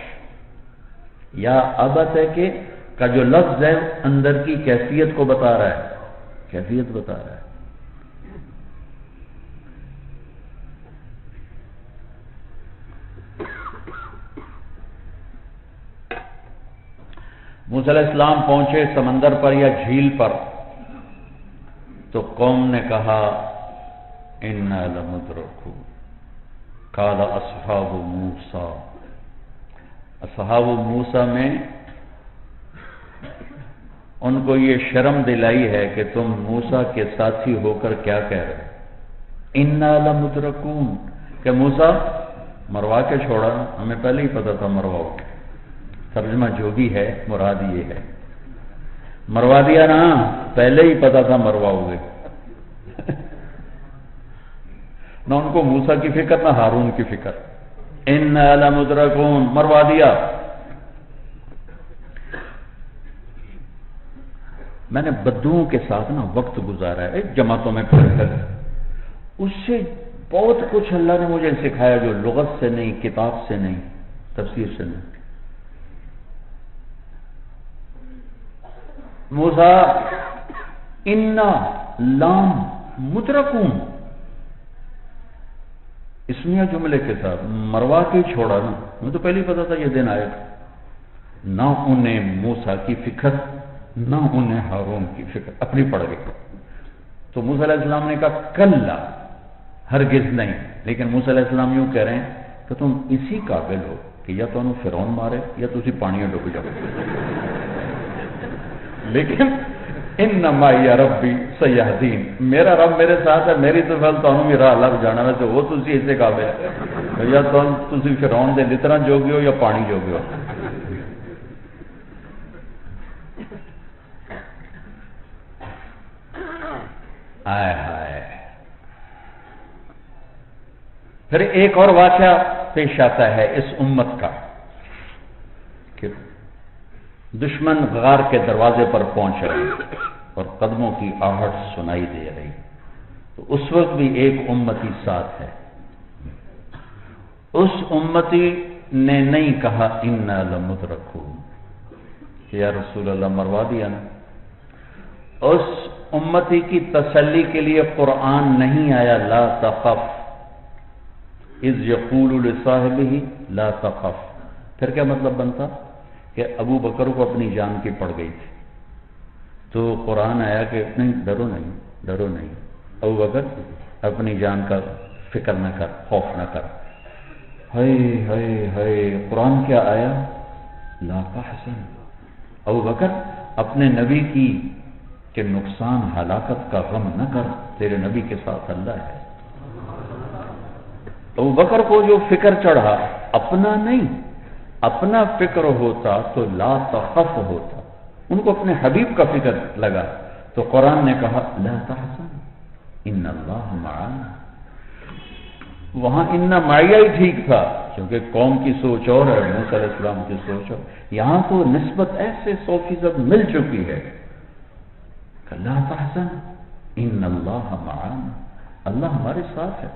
یا ابت کے کا جو لفظ ہے اندر کی کیفیت کو بتا رہا ہے، کیفیت بتا رہا ہے۔ موسیٰ علیہ السلام پہنچے سمندر پر یا جھیل پر، تو قوم نے کہا اِنَّا لَمُدْرَكُونَ، قَالَ أَصْحَابُ مُوسَىٰ، اصحاب موسیٰ میں ان کو یہ شرم دلائی ہے کہ تم موسیٰ کے ساتھی ہو کر کیا کہہ رہے؟ اِنَّا لَمُدْرَكُونَ، کہ موسیٰ مروا کے چھوڑا، ہمیں پہلے ہی پتا تھا مرواؤ گے۔ ترجمہ جو بھی ہے مراد یہ ہے، مروا دیا نا، پہلے ہی پتا تھا مرواؤ گے۔ نہ ان کو موسیٰ کی فکر نہ ہارون کی فکر، اِنَّا لَمُدْرَكُونَ، مروا دیا۔ میں نے بدوؤں کے ساتھ نا وقت گزارا ہے، جماعتوں میں پھر کر، اس سے بہت کچھ اللہ نے مجھے سکھایا جو لغت سے نہیں، کتاب سے نہیں، تفسیر سے نہیں۔ موسیٰ اِنَّا لام مدرکون، اسمیہ جملے کے ساتھ مروا کے چھوڑا نا، مجھے تو پہلے ہی پتا تھا یہ دن آئے گا۔ نہ انہیں موسیٰ کی فکر، نہ انہیں ہارون کی فکر، اپنی پڑ گئی۔ تو موسیٰ علیہ السلام نے کہا کلا، ہرگز نہیں. لیکن موسیٰ علیہ السلام یوں کہہ رہے ہیں کہ تم اسی قابل ہو کہ یا تو فرعون مارے یا تسی پانی ڈوب جاؤ. لیکن انما یا ربی سیہدین، میرا رب میرے ساتھ ہے، میری تو فل تانوں بھی راہ لگ جانا ہے. تو وہ تسی اسے قابل ہے یا تسی فرعون دے لتراں جوگے ہو یا پانی جوگے ہو. آئے ہائے. پھر ایک اور واقعہ پیش آتا ہے اس امت کا کہ دشمن غار کے دروازے پر پہنچ رہے اور قدموں کی آہٹ سنائی دے رہی. تو اس وقت بھی ایک امتی ساتھ ہے. اس امتی نے نہیں کہا انا لمدرکون، یا رسول اللہ مروا دیا نا. اس امتی کی تسلی کے لیے قرآن نہیں آیا لا تخف اذ یقول لصاحبہ لا تخف. پھر کیا مطلب بنتا کہ ابو بکر کو اپنی جان کی پڑ گئی تھی تو قرآن آیا کہ نہیں ڈرو نہیں ڈرو نہیں، ابو بکر اپنی جان کا فکر نہ کر، خوف نہ کر. ہائے ہائے ہائے، قرآن کیا آیا لا تحزن، ابو بکر اپنے نبی کی کہ نقصان ہلاکت کا غم نہ کر، تیرے نبی کے ساتھ اللہ ہے. ابو بکر کو جو فکر چڑھا اپنا نہیں، اپنا فکر ہوتا تو لا تخف ہوتا. ان کو اپنے حبیب کا فکر لگا تو قرآن نے کہا لا تحزن ان اللہ معنا. وہاں ان معیہ ہی ٹھیک تھا کیونکہ قوم کی سوچ اور ہے، موسیٰ علیہ السلام کی سوچ اور. یہاں تو نسبت ایسے 100% مل چکی ہے کہ لا تحزن ان اللہ معنا، اللہ ہمارے ساتھ ہے.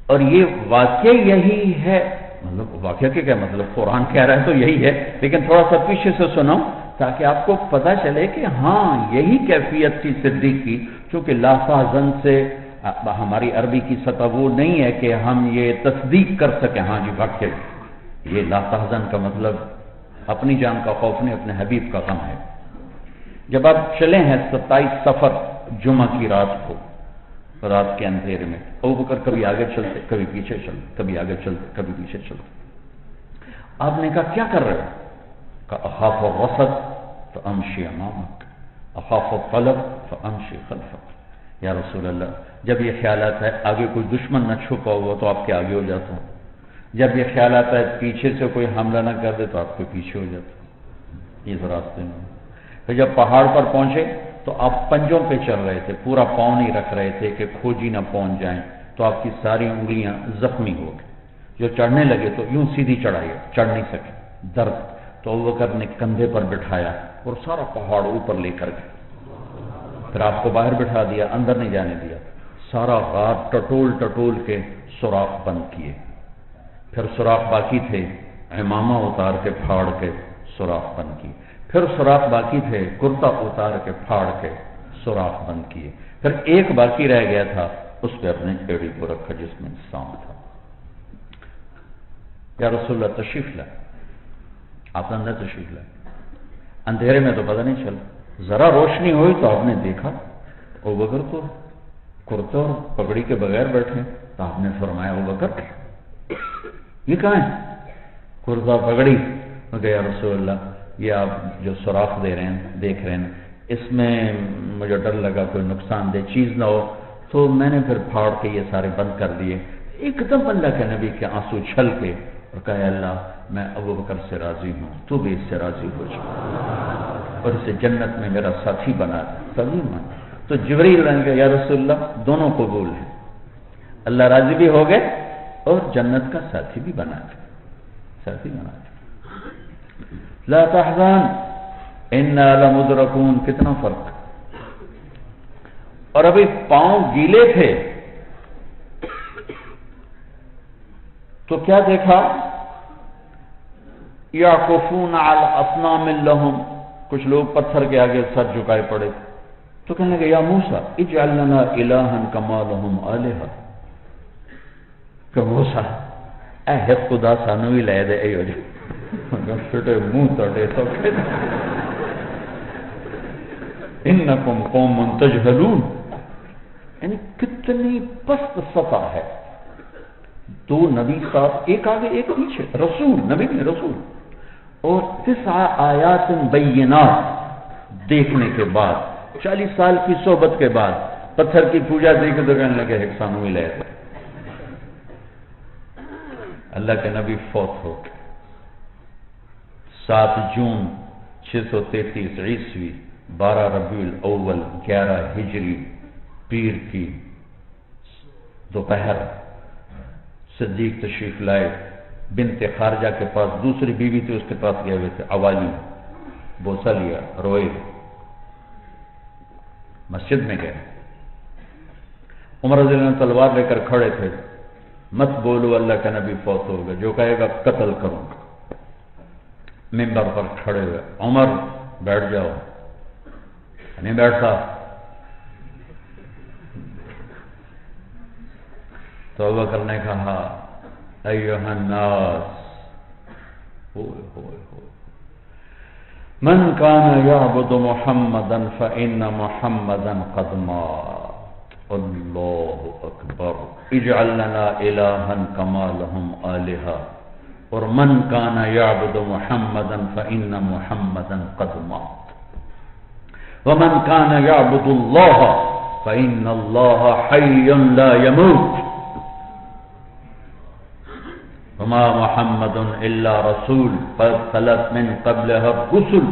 اور یہ واقعہ یہی ہے، مطلب واقعہ کے کیا مطلب، قرآن کہہ رہا ہے تو یہی ہے، لیکن تھوڑا سا پیچھے سے سناؤں تاکہ آپ کو پتہ چلے کہ ہاں یہی کیفیت تھی صدیق کی. چونکہ لا تحزن سے ہماری عربی کی سطح وہ نہیں ہے کہ ہم یہ تصدیق کر سکیں ہاں جی واقعہ یہ لا تحزن کا مطلب اپنی جان کا خوف نہیں، اپنے حبیب کا غم ہے. جب آپ چلے ہیں 27 صفر جمعہ کی رات کو، رات کے اندھیرے میں، ابو بکر کبھی آگے چلتے کبھی پیچھے چلتے، کبھی آگے چلتے کبھی پیچھے چلتے. آپ نے کہا کیا کر رہے ہو؟ کہا اخاف الرصد فامشی امامک اخاف الطلب فامشی خلفک. یا رسول اللہ جب یہ خیال آتا ہے آگے کوئی دشمن نہ چھپا ہوا تو آپ کے آگے ہو جاتا ہوں، جب یہ خیال آتا ہے پیچھے سے کوئی حملہ نہ کر دے تو آپ کے پیچھے ہو جاتا ہوں. اس راستے میں پھر جب پہاڑ پر پہنچے تو آپ پنجوں پہ چل رہے تھے، پورا پاؤں نہیں رکھ رہے تھے کہ کھوجی نہ پہنچ جائیں، تو آپ کی ساری انگلیاں زخمی ہو گئی. جو چڑھنے لگے تو یوں سیدھی چڑھائی، چڑھ نہیں سکے، درد. تو ابو بکر نے کندھے پر بٹھایا اور سارا پہاڑ اوپر لے کر گئے. پھر آپ کو باہر بٹھا دیا، اندر نہیں جانے دیا. سارا غار ٹٹول ٹٹول کے سوراخ بند کیے. پھر سوراخ باقی تھے، عمامہ اتار کے پھاڑ کے سوراخ بند کیے. پھر سوراخ باقی تھے، کرتا اتار کے پھاڑ کے سوراخ بند کیے. پھر ایک باقی رہ گیا تھا، اس پہ اپنے ایڑی کو رکھا جس میں سانپ تھا. یا رسول اللہ تشریف لائے. آپ اندر تشریف لائے. اندھیرے میں تو پتہ نہیں چلا، ذرا روشنی ہوئی تو آپ نے دیکھا ابو بکر کو کرتا اور پگڑی کے بغیر بیٹھے. تو آپ نے فرمایا ابو بکر یہ کہاں ہے؟ کرتا پگڑی. یا رسول اللہ یہ آپ جو سوراخ دے رہے ہیں دیکھ رہے ہیں اس میں مجھے ڈر لگا کوئی نقصان دہ چیز نہ ہو، تو میں نے پھر پھاڑ کے یہ سارے بند کر دیے. ایک دم اللہ کے نبی کے آنسو چھل کے اور کہا اللہ میں ابو بکر سے راضی ہوں، تو بھی اس سے راضی ہو جا اور اسے جنت میں میرا ساتھی بنا دے. تبھی مان. تو جبریل نے کہا یا رسول اللہ دونوں قبول ہیں، اللہ راضی بھی ہو گئے اور جنت کا ساتھی بھی بنا دے، ساتھی بنا دے. لا تحزن انا لمدرکون. کتنا فرق. اور ابھی پاؤں گیلے تھے تو کیا دیکھا؟ یعکفون علی اصنام لہم. کچھ لوگ پتھر کے آگے سر جھکائے پڑے تو کہنے لگے یا موسیٰ اجعل لنا الہا کما لہم آلہہ. کہ موسیٰ اے خدا سانو بھی لے دے. چھٹے منہ تڑے تو انکم قوم تجہلون، یعنی کتنی پست سطح ہے. دو نبی صاحب، ایک آگے ایک پیچھے، رسول، نبی میں رسول، اور 9 آیات بینات دیکھنے کے بعد 40 سال کی صحبت کے بعد پتھر کی پوجا دیکھ تو کہنے لگے ہکسانو ہی لے گئے. اللہ کے نبی فوت ہو گئے 7 جون 633 عیسوی 12 ربیع الاول 11 ہجری پیر کی دوپہر صدیق تشریف لائے. بنت خارجہ کے پاس دوسری بیوی تھی، اس کے پاس گئے ہوئے تھے. عوالی بوسہ لیا، روئے، مسجد میں گئے. عمر رضی اللہ عنہ تلوار لے کر کھڑے تھے. مت بولو اللہ کا نبی فوت ہو گئے، جو کہے گا قتل کروں گا. ممبر پر کھڑے ہوئے، عمر بیٹھ جاؤ. نہیں بیٹھتا. تو ابوبکر نے کہا ایھا الناس، من کان یعبد محمدا فإن محمدا قد مات. اللہ اکبر. اجعل لنا الہا کما لهم آلہہ. اور من کان یعبد محمدا فإن محمدا قد مات. ومن کان یعبد اللہ فإن اللہ حی لا يموت. وما محمد الا رسول قد خلت من قبلها الرسل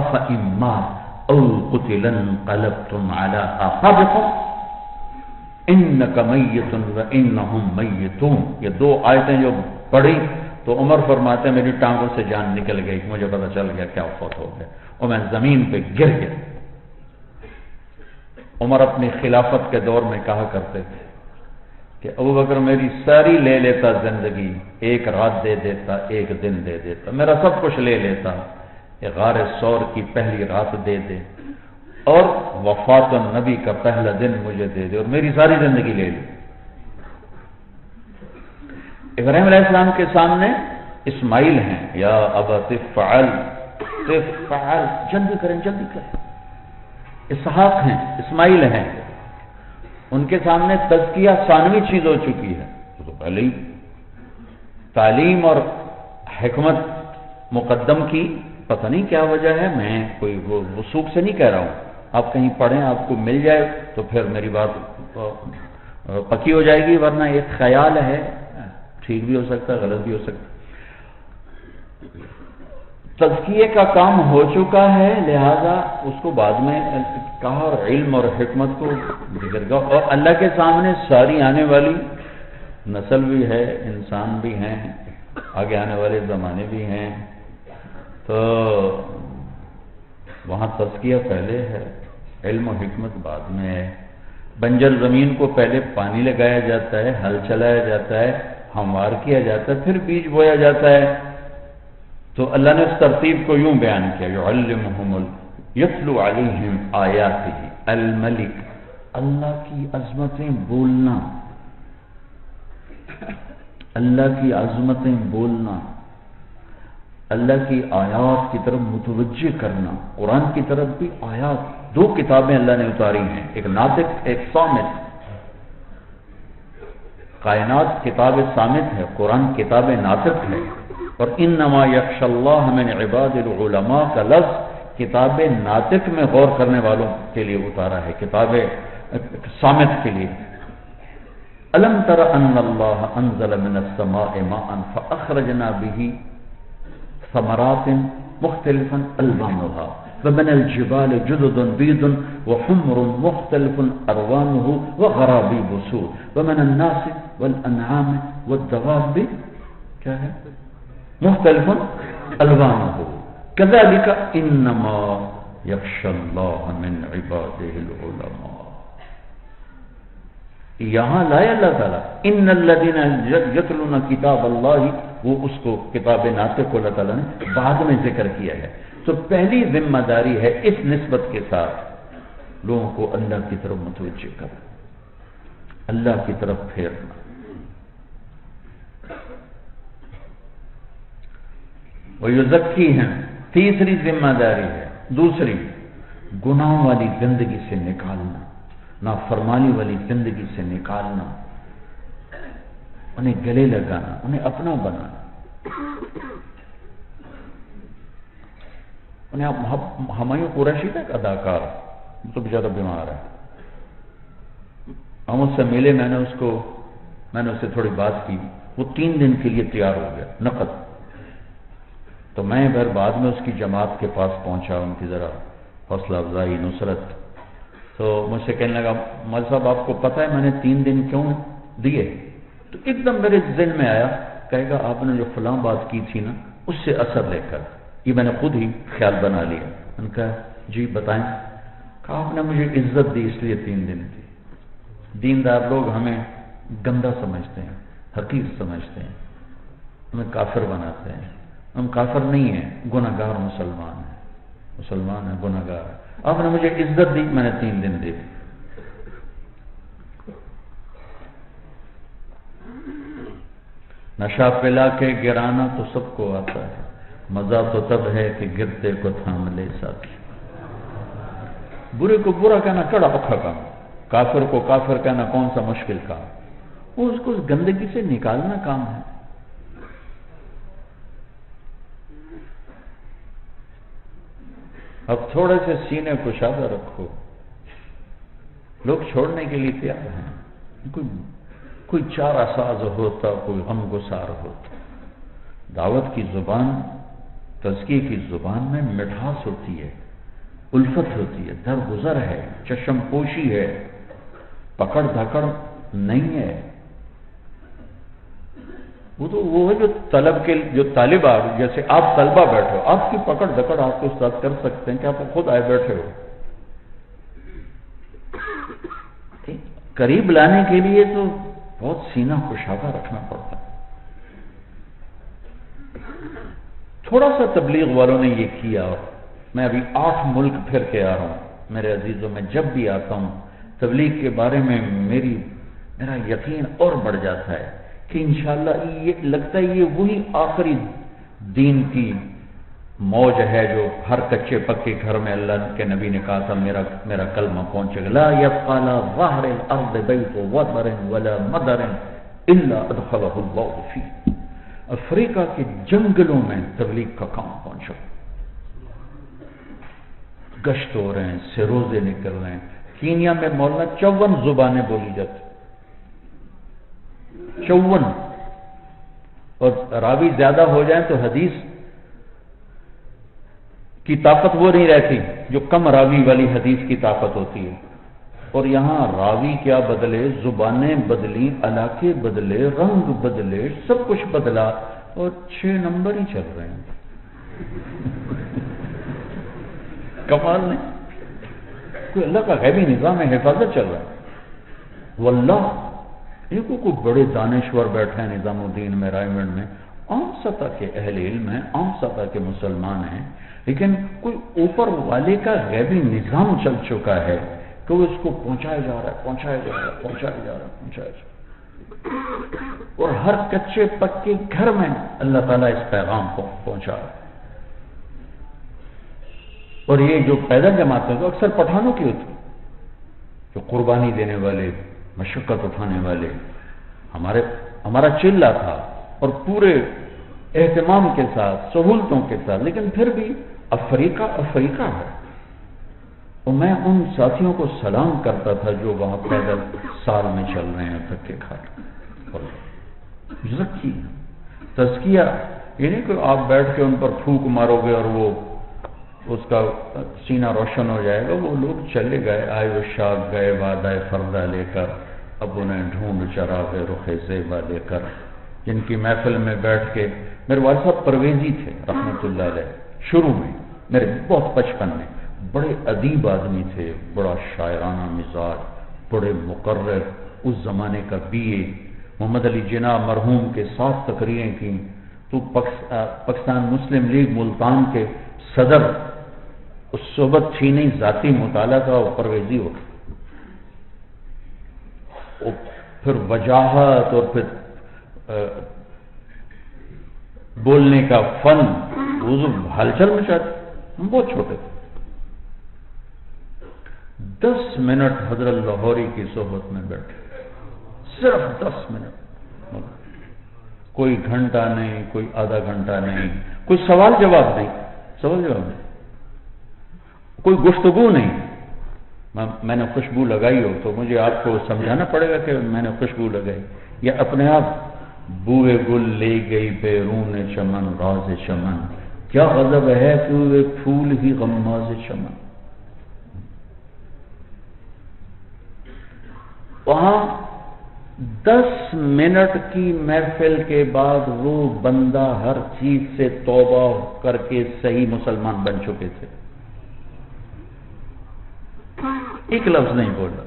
افإن مات او قتل انقلبتم على اعقابكم انك میت وانهم میتون. یہ 2 آیتیں جو پڑھی تو عمر فرماتے ہیں میری ٹانگوں سے جان نکل گئی، مجھے پتہ چل گیا کیا فوت ہو گئے اور میں زمین پہ گر گیا. عمر اپنی خلافت کے دور میں کہا کرتے تھے کہ ابوبکر میری ساری لے لیتا زندگی، 1 رات دے دیتا، 1 دن دے دیتا، میرا سب کچھ لے لیتا، یہ غار ثور کی پہلی رات دے دے اور وفات النبی کا پہلا دن مجھے دے دے اور میری ساری زندگی لے لے. ابراہیم علیہ السلام کے سامنے اسماعیل ہیں. یا ابت افعل تفعل، جلدی کریں جلدی کریں. اسحاق ہیں، اسماعیل ہیں. ان کے سامنے تزکیہ ثانوی چیز ہو چکی ہے. تو پہلے ہی تعلیم اور حکمت مقدم کی. پتہ نہیں کیا وجہ ہے، میں کوئی وثوق سے نہیں کہہ رہا ہوں. آپ کہیں پڑھیں، آپ کو مل جائے تو پھر میری بات پکی ہو جائے گی، ورنہ ایک خیال ہے، ٹھیک بھی ہو سکتا ہے غلط بھی ہو سکتا ہے. تزکیے کا کام ہو چکا ہے، لہذا اس کو بعد میں کہا اور علم اور حکمت کو ذکر کیا. اور اللہ کے سامنے ساری آنے والی نسل بھی ہے، انسان بھی ہیں، آگے آنے والے زمانے بھی ہیں، تو وہاں تزکیہ پہلے ہے، علم و حکمت بعد میں ہے. بنجر زمین کو پہلے پانی لگایا جاتا ہے، ہل چلایا جاتا ہے، ہموار کیا جاتا ہے، پھر بیج بویا جاتا ہے. تو اللہ نے اس ترتیب کو یوں بیان کیا، یعلمہم یتلو علیہم آیاتہ الملک. اللہ کی عظمتیں بولنا، اللہ کی عظمتیں بولنا، اللہ کی آیات کی طرف متوجہ کرنا. قرآن کی طرف بھی آیات، 2 کتابیں اللہ نے اتاری ہیں، ایک ناطق ایک صامت. کائنات کتاب صامت ہے، قرآن کتاب ناطق ہے. اور انما یخشی اللہ من عباد العلماء کا لفظ کتاب ناطق میں غور کرنے والوں کے لیے اتارا ہے، کتاب صامت کے لیے. الم تر ان اللہ انزل من السماء ماء فاخرجنا به ثمرات مختلفا الوانها ومن الجبال جدد بيض وحمر مختلف الوانه وغرابيب سود ومن الناس والانعام والدواب کیا ہے مختلف الوانه كذلك انما يخشى الله من عباده العلماء. یہاں لایا اللہ تعالیٰ ان الذين يتلون کتاب اللہ، وہ اس کو کتاب ناطق کو اللہ تعالیٰ نے بعد میں ذکر کیا ہے. تو پہلی ذمہ داری ہے اس نسبت کے ساتھ لوگوں کو اللہ کی طرف متوجہ کرنا، اللہ کی طرف پھیرنا. وہ یزکی ہیں، تیسری ذمہ داری ہے۔ دوسری، گناہوں والی زندگی سے نکالنا، نافرمانی والی زندگی سے نکالنا، انہیں گلے لگانا، انہیں اپنا بنانا، انہیں ہمایوں قریشی تک اداکار تو بیچارہ بیمار ہے، ہم اس سے ملے، میں نے اس سے تھوڑی بات کی، وہ 3 دن کے لیے تیار ہو گیا نقد۔ تو میں پھر بعد میں اس کی جماعت کے پاس پہنچا، ان کی ذرا حوصلہ افزائی، نصرت، تو مجھ سے کہنے لگا مولوی صاحب آپ کو پتہ ہے میں نے 3 دن کیوں دیے؟ تو ایک دم میرے ذہن میں آیا، کہے گا آپ نے جو فلاں بات کی تھی نا اس سے اثر لے کر یہ میں نے خود ہی خیال بنا لیا۔ ان کا جی بتائیں؟ کہا آپ نے مجھے عزت دی اس لیے 3 دن دی۔ دیندار لوگ ہمیں گندا سمجھتے ہیں، حقیر سمجھتے ہیں، ہمیں کافر بناتے ہیں۔ ہم کافر نہیں ہیں، گناہگار مسلمان ہیں، مسلمان ہیں گناہگار۔ آپ نے مجھے عزت دی، میں نے 3 دن دی۔ نشہ پلا کے گرانا تو سب کو آتا ہے، مزہ تو تب ہے کہ گرتے کو تھام لے ساتھی۔ برے کو برا کہنا کڑا پکا کام، کافر کو کافر کہنا کون سا مشکل کام، وہ اس کو گندگی سے نکالنا کام ہے۔ اب تھوڑے سے سینے کشادہ رکھو، لوگ چھوڑنے کے لیے تیار ہیں، کوئی چارہ ساز ہوتا، کوئی غم گسار ہوتا۔ دعوت کی زبان، تزکیے کی زبان میں مٹھاس ہوتی ہے، الفت ہوتی ہے، درگزر ہے، چشم پوشی ہے، پکڑ دھکڑ نہیں ہے۔ وہ تو وہ ہے جو طالب آ، جیسے آپ طلبہ بیٹھو، آپ کی پکڑ دھکڑ آپ کے استاد کر سکتے ہیں کہ آپ خود آئے بیٹھے ہو۔ قریب لانے کے لیے تو بہت سینہ کشادہ رکھنا پڑتا ہے۔ تھوڑا سا تبلیغ والوں نے یہ کیا، میں ابھی 8 ملک پھر کے آ رہا ہوں میرے عزیزوں، میں جب بھی آتا ہوں تبلیغ کے بارے میں میرا یقین اور بڑھ جاتا ہے کہ انشاءاللہ یہ لگتا ہے یہ وہی آخری دین کی موج ہے جو ہر کچے پکے گھر میں اللہ کے نبی نے کہا تھا میرا کلمہ پہنچے گا، لا يبقى على ظهر الارض بيت وبر ولا مدر الا ادخله الله فيه۔ افریقہ کے جنگلوں میں تبلیغ کا کام پہنچا، گشت ہو رہے ہیں، سروزے نکل رہے ہیں۔ کینیا میں مولانا 54 زبانیں بولی جاتی، 54، اور راوی زیادہ ہو جائیں تو حدیث کی طاقت وہ نہیں رہتی جو کم راوی والی حدیث کی طاقت ہوتی ہے۔ اور یہاں راوی کیا بدلے، زبانیں بدلی، علاقے بدلے، رنگ بدلے، سب کچھ بدلا، اور 6 نمبر ہی چل رہے ہیں۔ کمال نہیں، کوئی اللہ کا غیبی نظام ہے، حفاظت چل رہا ہے۔ واللہ یہ کوئی بڑے دانشور بیٹھے ہیں نظام الدین میں، رائمنڈ میں، عام سطح کے اہل علم ہیں، عام سطح کے مسلمان ہیں، لیکن کوئی اوپر والے کا غیبی نظام چل چکا ہے کہ وہ اس کو پہنچایا جا رہا ہے، پہنچایا جا رہا ہے، پہنچایا جا رہا ہے، پہنچایا جا رہا ہے، اور ہر کچے پکے گھر میں اللہ تعالیٰ اس پیغام کو پہنچا رہا ہے۔ اور یہ جو پیدل جماعتیں تو اکثر پٹھانوں کی ہوتی، جو قربانی دینے والے، مشقت اٹھانے والے۔ ہمارا چلہ تھا اور پورے اہتمام کے ساتھ، سہولتوں کے ساتھ، لیکن پھر بھی افریقہ ہے۔ اور میں ان ساتھیوں کو سلام کرتا تھا جو وہاں پیدل سال میں چل رہے ہیں، دھکے کھا رہے ہیں۔ تزکیہ یہ نہیں کہ آپ بیٹھ کے ان پر پھونک مارو گے اور وہ اس کا سینہ روشن ہو جائے گا۔ وہ لوگ چلے گئے، آئے و شاخ گئے وعدہ فردہ لے کر، اب انہیں ڈھونڈ چراغ رخ زیبا لے کر، جن کی محفل میں بیٹھ کے میرے والد صاحب پرویزی تھے رحمۃ اللہ علیہ، شروع میں میرے بہت بچپن میں، بڑے ادیب آدمی تھے، بڑا شاعرانہ مزاج، بڑے مقرر، اس زمانے کا BA۔ محمد علی جناح مرحوم کے 7 تقریریں کی، تو پاکستان مسلم لیگ ملتان کے صدر، اس صحبت تھی نہیں، ذاتی مطالعہ کا، وہ پرویزی ہو، پھر وجاہت، اور پھر بولنے کا فن، وہ ہلچل مچاتے، ہم بہت چھوٹے تھے۔ 10 منٹ حضرت لاہوری کی صحبت میں بیٹھے، صرف 10 منٹ، کوئی گھنٹہ نہیں، کوئی آدھا گھنٹہ نہیں، کوئی سوال جواب نہیں، کوئی گفتگو نہیں۔ میں نے خوشبو لگائی ہو تو مجھے آپ کو سمجھانا پڑے گا کہ میں نے خوشبو لگائی، یا اپنے آپ بوئے گل لے گئی بیرون چمن راز چمن، کیا غضب ہے کہ پھول ہی غماز چمن۔ وہاں 10 منٹ کی محفل کے بعد وہ بندہ ہر چیز سے توبہ کر کے صحیح مسلمان بن چکے تھے، ایک لفظ نہیں بولا۔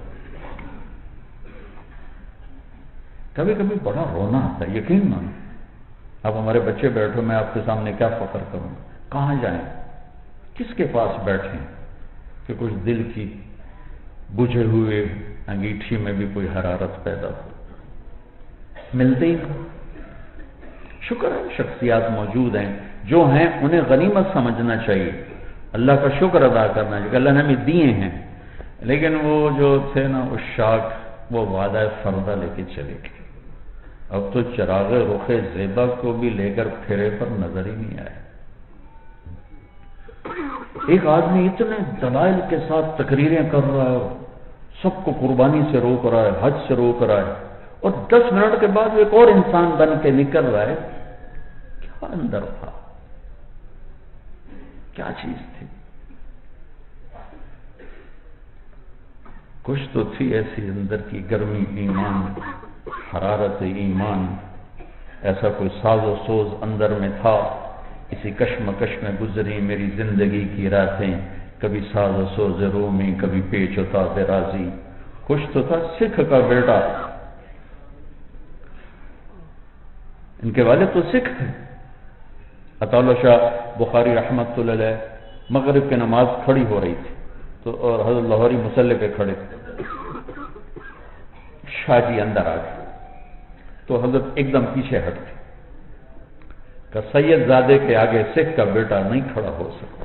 کبھی کبھی بڑا رونا آتا ہے، یقین مانو۔ اب ہمارے بچے بیٹھو، میں آپ کے سامنے کیا فخر کروں، کہاں جائیں، کس کے پاس بیٹھیں کہ کچھ دل کی بجھے ہوئے انگیٹھی میں بھی کوئی حرارت پیدا ہو، ملتے ہی نہیں۔ شکر ہے شخصیات موجود ہیں، جو ہیں انہیں غنیمت سمجھنا چاہیے، اللہ کا شکر ادا کرنا چاہیے کہ اللہ نے ہمیں دیے ہیں، لیکن وہ جو تھے نا عشاق، وہ وعدہ فردہ لے کے چلے گئے۔ اب تو چراغ رخ زیبا کو بھی لے کر پھرے پر نظر ہی نہیں آئے۔ ایک آدمی اتنے دلائل کے ساتھ تقریریں کر رہا ہے، سب کو قربانی سے روک رہا ہے، حج سے روک رہا ہے، اور 10 منٹ کے بعد ایک اور انسان بن کے نکل رہا ہے۔ کیا اندر تھا، کیا چیز تھی؟ کچھ تو تھی ایسی اندر کی گرمی ایمان، حرارت ایمان، ایسا کوئی ساز و سوز اندر میں تھا۔ اسی کشمکش میں گزری میری زندگی کی راتیں، کبھی ساز و سوز رومی، کبھی پیچ و تاب رازی۔ کچھ تو تھا سکھ کا بیٹا، ان کے والد تو سکھ تھے۔ عطا اللہ شاہ بخاری رحمت اللہ علیہ، مغرب کی نماز کھڑی ہو رہی تھی تو اور حضرت لاہوری مصلی پہ کھڑے تھے، شاہ جی اندر آ گئے تو حضرت ایک دم پیچھے ہٹ گئے کہ سید زادے کے آگے سکھ کا بیٹا نہیں کھڑا ہو سکتا۔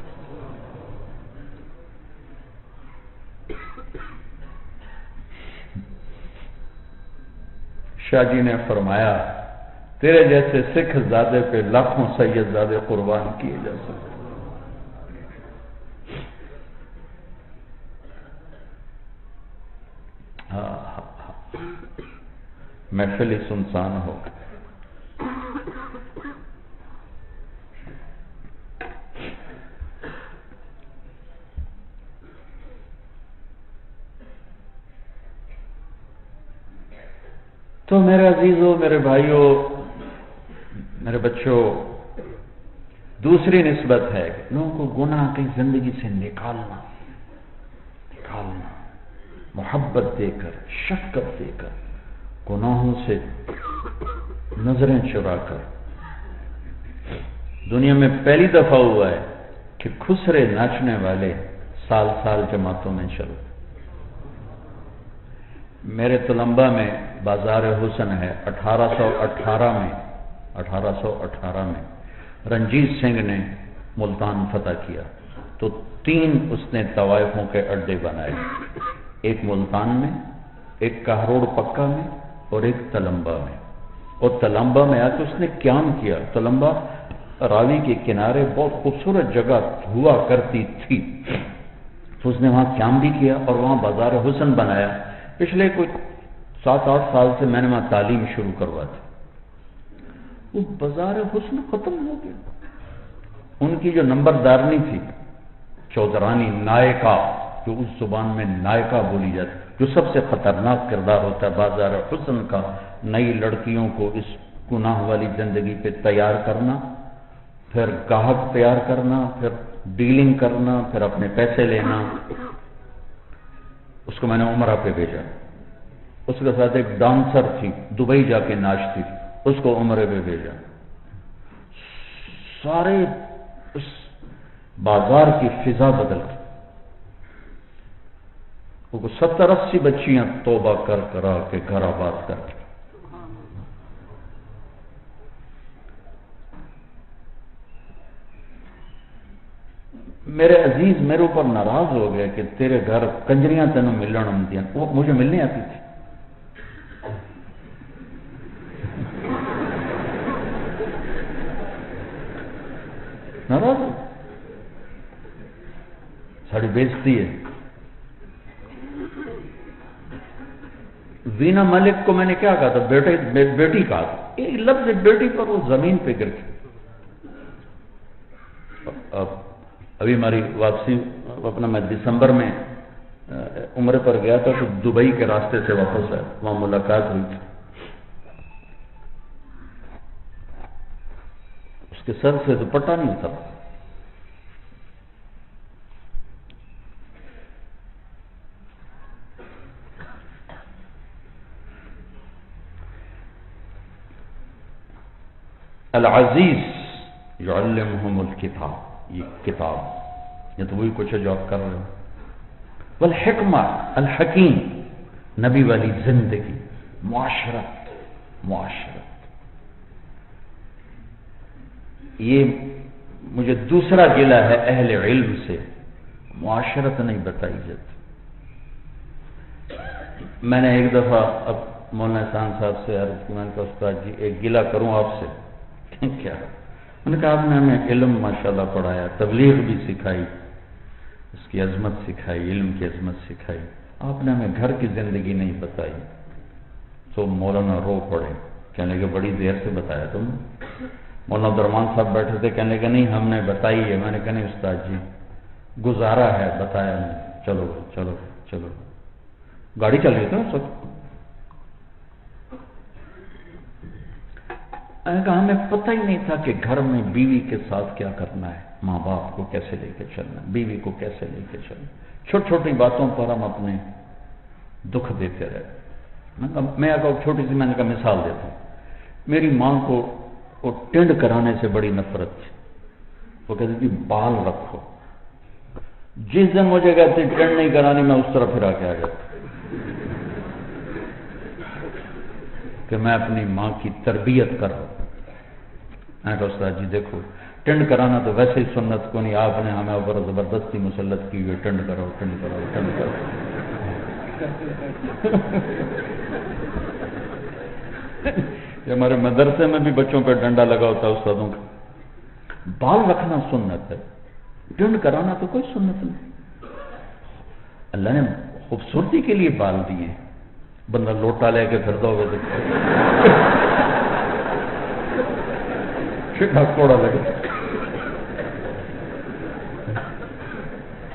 شاہ جی نے فرمایا تیرے جیسے سکھ زادے پہ لاکھوں سید زادے قربان کیے جا سکتے۔ محفل ہی سنسان ہو گئی۔ تو میرے عزیزوں، میرے بھائیوں، میرے بچوں، دوسری نسبت ہے لوگوں کو گناہ کی زندگی سے نکالنا، محبت دے کر، شفقت دے کر، گناہوں سے نظریں چرا کر۔ دنیا میں پہلی دفعہ ہوا ہے کہ خسرے ناچنے والے سال سال جماعتوں میں چلو۔ میرے تلمبا میں بازار حسن ہے، 1818 میں رنجیت سنگھ نے ملتان فتح کیا تو 3 اس نے طوائفوں کے اڈے بنائے، ایک ملتان میں، ایک کہروڑ پکا میں، اور ایک تلمبا میں۔ اور تلمبا میں آ کے اس نے قیام کیا۔ تلمبا راوی کے کنارے بہت خوبصورت جگہ ہوا کرتی تھی، تو اس نے وہاں قیام بھی کیا اور وہاں بازار حسن بنایا۔ پچھلے کچھ 7-8 سال سے میں نے وہاں تعلیم شروع کروا تھی۔ وہ بازار حسن ختم ہو گیا۔ ان کی جو نمبردارنی تھی، چودرانی نائکا، جو اس زبان میں نائکا بولی جاتی، جو سب سے خطرناک کردار ہوتا ہے بازار حسن کا، نئی لڑکیوں کو اس گناہ والی زندگی پہ تیار کرنا، پھر گاہک تیار کرنا، پھر ڈیلنگ کرنا، پھر اپنے پیسے لینا۔ اس کو میں نے عمرہ پہ بھیجا۔ اس کے ساتھ ایک ڈانسر تھی، دبئی جا کے ناچتی تھی، اس کو عمرے پہ بھیجا۔ سارے اس بازار کی فضا بدل گئی۔ وہ 70-80 بچیاں توبہ کر کرا کے گھر آباد کر کے۔ میرے عزیز میرے اوپر ناراض ہو گیا کہ تیرے گھر کنجریاں تینوں ملن آتی ہیں، وہ مجھے ملنے آتی تھی۔ ناراض ہو، ساری بےزتی ہے۔ وینا ملک کو میں نے کیا کہا تھا؟ بیٹی کہا تھا، ایک لفظ بیٹی پر وہ زمین پہ گر گئی۔ ابھی ہماری واپسی اپنا میں دسمبر میں عمرے پر گیا تھا تو دبئی کے راستے سے واپس آیا، وہاں ملاقات ہوئی تھی، اس کے سر سے دوپٹہ نہیں اترا۔ العزیز یعلمہم الکتاب، یہ کتاب، یہ تو وہی کچھ ہے جو آپ کر رہے ہو۔ والحکمہ، الحکیم، نبی والی زندگی، معاشرت، یہ مجھے دوسرا گلہ ہے اہل علم سے، معاشرت نہیں بتائی جاتی۔ میں نے ایک دفعہ اب مولانا احسان صاحب سے عرض کی، میں نے کہا استاد جی ایک گلہ کروں آپ سے۔ کیا؟ میں نے کہا آپ نے ہمیں علم ماشاءاللہ پڑھایا، تبلیغ بھی سکھائی، اس کی عظمت سکھائی، علم کی عظمت سکھائی، آپ نے ہمیں گھر کی زندگی نہیں بتائی۔ تو مولانا رو پڑے، کہنے کہ بڑی دیر سے بتایا تم۔ مولانا عبدالرحمان صاحب بیٹھے تھے، کہنے کہ نہیں ہم نے بتائی ہے۔ میں نے کہا نہیں استاد جی گزارا ہے، بتایا نہیں۔ چلو چلو چلو، گاڑی چل رہی تھی نا سب۔ میں نے کہا ہمیں پتہ ہی نہیں تھا کہ گھر میں بیوی کے ساتھ کیا کرنا ہے، ماں باپ کو کیسے لے کے چلنا ہے، بیوی کو کیسے لے کے چلنا ہے۔ چھوٹی چھوٹی باتوں پر ہم اپنے دکھ دیتے رہے۔ میں چھوٹی سی میں نے کہا مثال دیتا ہوں، میری ماں کو وہ ٹنڈ کرانے سے بڑی نفرت تھی۔ وہ کہتی تھی بال رکھو، جس دن مجھے کہتے ٹنڈ نہیں کرانی میں اس طرح پھرا کے آ جاتا کہ میں اپنی ماں کی تربیت کر رہا ہوں۔ میں نے کہا استاد جی دیکھو ٹنڈ کرانا تو ویسے ہی سنت کو نہیں، آپ نے ہمیں اوپر زبردستی مسلط کی ہوئی، ٹنڈ کرو ٹنڈ کرو ٹنڈ کرو۔ یہ ہمارے مدرسے میں بھی بچوں پہ ڈنڈا لگا ہوتا ہے استادوں کا۔ بال رکھنا سنت ہے، ٹنڈ کرانا تو کوئی سنت نہیں۔ اللہ نے خوبصورتی کے لیے بال دیے، بندہ لوٹا لے کے پھرتا ہوگا کوڑا لگے۔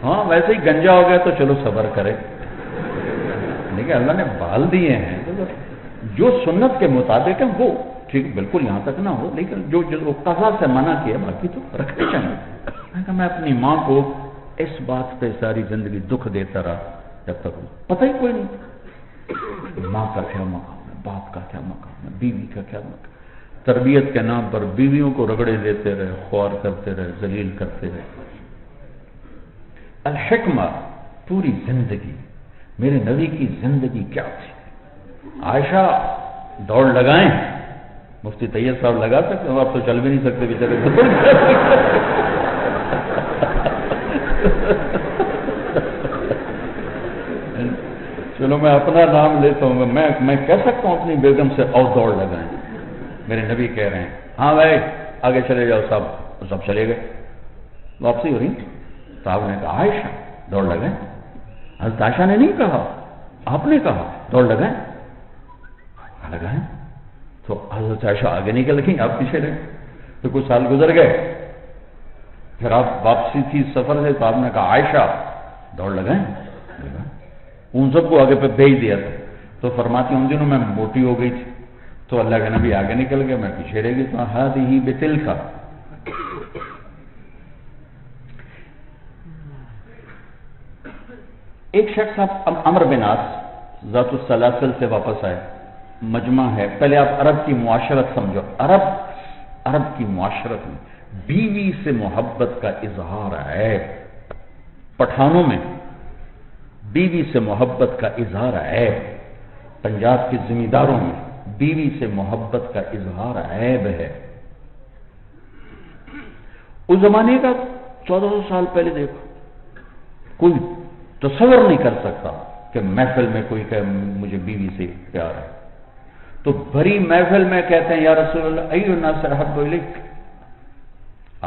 ہاں ویسے ہی گنجا ہو گیا تو چلو صبر کرے، لیکن اللہ نے بال دیے ہیں جو سنت کے مطابق ہیں وہ ٹھیک بالکل یہاں تک نہ ہو، لیکن جو قضا سے منع کیا باقی تو رکھنے چاہیے۔ میں اپنی ماں کو اس بات پہ ساری زندگی دکھ دیتا رہا جب تک پتہ ہی کوئی نہیں ماں کا کیا مقام ہے، باپ کا کیا مقام ہے، بیوی کا کیا مقام ہے۔ تربیت کے نام پر بیویوں کو رگڑے دیتے رہے، خوار کرتے رہے، ذلیل کرتے رہے۔ الحکمہ، پوری زندگی، میرے نبی کی زندگی کیا تھی؟ عائشہ دوڑ لگائیں، مفتی طیب صاحب لگا سکتے ہو، آپ تو چل بھی نہیں سکتے بیچارے۔ چلو میں اپنا نام لیتا ہوں، میں کہہ سکتا ہوں اپنی بیگم سے اور دوڑ لگائیں۔ میرے نبی کہہ رہے ہیں ہاں بھائی آگے چلے جاؤ، سب چلے گئے، واپسی ہو رہی۔ صاحب نے کہا عائشہ دوڑ لگائیں۔ حضرت عائشہ نے نہیں کہا، آپ نے کہا دوڑ لگائیں۔ تو حضرت عائشہ آگے نکل گئی، آپ پیچھے رہے۔ تو کچھ سال گزر گئے، پھر آپ واپسی تھی سفر سے، تو آپ نے کہا عائشہ دوڑ لگائیں۔ ان سب کو آگے پہ بھیج دیا تھا۔ تو فرماتی ان دنوں میں موٹی ہو گئی تھی، تو اللہ کے نبی آگے نکل گئے، میں پیچھے رہ گئی۔ تو ہذہ بتلک، ایک شخص آپ عمرو بن عاص ذات السلاسل سے واپس آئے، مجمع ہے۔ پہلے آپ عرب کی معاشرت سمجھو، عرب کی معاشرت میں بیوی سے محبت کا اظہار ہے۔ پٹھانوں میں بیوی سے محبت کا اظہار ہے، پنجاب کے زمینداروں میں بیوی سے محبت کا اظہار عیب ہے۔ اس زمانے کا 1400 سال پہلے دیکھو، کوئی تصور نہیں کر سکتا کہ محفل میں کوئی کہ مجھے بیوی سے پیار ہے، تو بھری محفل میں کہتے ہیں یا رسول اللہ ای الناس احب الیک،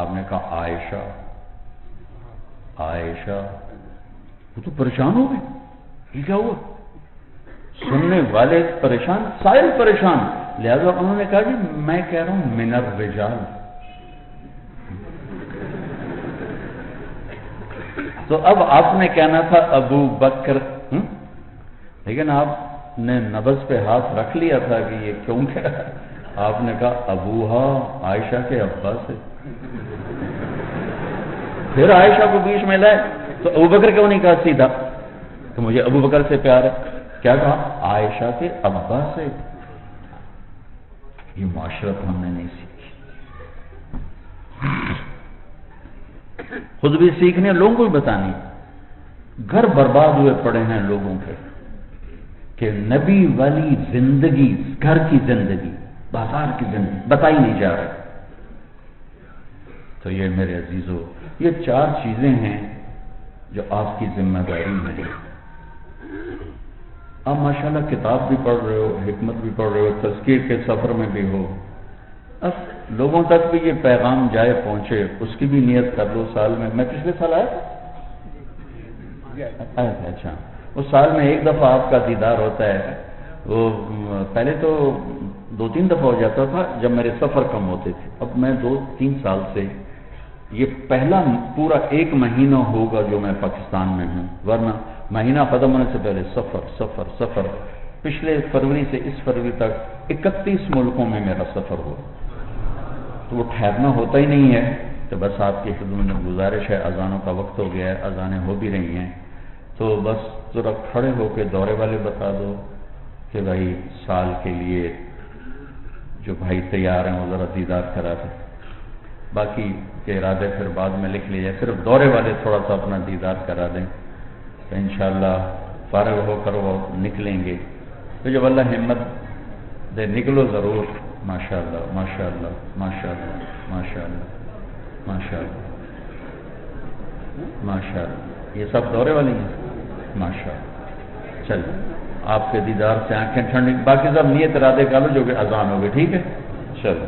آپ نے کہا عائشہ، عائشہ، وہ تو پریشان ہو گئے، یہ کیا ہوا؟ سننے والے پریشان، سائل پریشان، لہذا انہوں نے کہا جی میں کہہ رہا ہوں من الرجال، تو اب آپ نے کہنا تھا ابو بکر، لیکن آپ نے نبض پہ ہاتھ رکھ لیا تھا کہ یہ کیوں کہہ رہا ہے، آپ نے کہا ابوہا، عائشہ کے ابا سے، پھر عائشہ کو بیچ میں لائے، تو ابو بکر کیوں نہیں کہا سیدھا کہ مجھے ابو بکر سے پیار ہے، کیا کہا عائشہ کے ابا سے؟ یہ معاشرت ہم نے نہیں سیکھی، خود بھی سیکھنے، لوگوں کو بھی بتانی، گھر برباد ہوئے پڑے ہیں لوگوں کے کہ نبی والی زندگی، گھر کی زندگی، بازار کی زندگی بتائی نہیں جا رہی۔ تو یہ میرے عزیزو، یہ 4 چیزیں ہیں جو آپ کی ذمہ داری میں، آپ ماشاءاللہ کتاب بھی پڑھ رہے ہو، حکمت بھی پڑھ رہے ہو، تذکیر کے سفر میں بھی ہو، اب لوگوں تک بھی یہ پیغام جائے پہنچے، اس کی بھی نیت کر لو۔ سال میں پچھلے سال آیا تھا، اچھا، اس سال میں 1 دفعہ آپ کا دیدار ہوتا ہے، وہ پہلے تو 2-3 دفعہ ہو جاتا تھا جب میرے سفر کم ہوتے تھے، اب میں 2-3 سال سے یہ پہلا پورا 1 مہینہ ہوگا جو میں پاکستان میں ہوں، ورنہ مہینہ ختم ہونے سے پہلے سفر سفر سفر، پچھلے فروری سے اس فروری تک 31 ملکوں میں میرا سفر ہوا، تو وہ ٹھہرنا ہوتا ہی نہیں ہے۔ تو بس آپ کی خدمت میں گزارش ہے، اذانوں کا وقت ہو گیا ہے، اذانیں ہو بھی رہی ہیں، تو بس ذرا کھڑے ہو کے دورے والے بتا دو کہ بھائی سال کے لیے جو بھائی تیار ہیں وہ ذرا دیدار کرا دیں، باقی کے ارادے پھر بعد میں لکھ لیجیے، صرف دورے والے تھوڑا سا اپنا دیدار کرا دیں، تو انشاءاللہ فارغ ہو کر وہ نکلیں گے، تو جب اللہ ہمت دے نکلو ضرور، ماشاءاللہ ماشاءاللہ ماشاءاللہ ماشاءاللہ ماشاءاللہ ماشاءاللہ، یہ سب دورے والے ہیں، ماشاءاللہ۔ چلیے آپ کے دیدار سے آنکھیں ٹھنڈی، باقی سب نیت ارادے کا لو جو کہ اذان ہوگی، ٹھیک ہے، چلو۔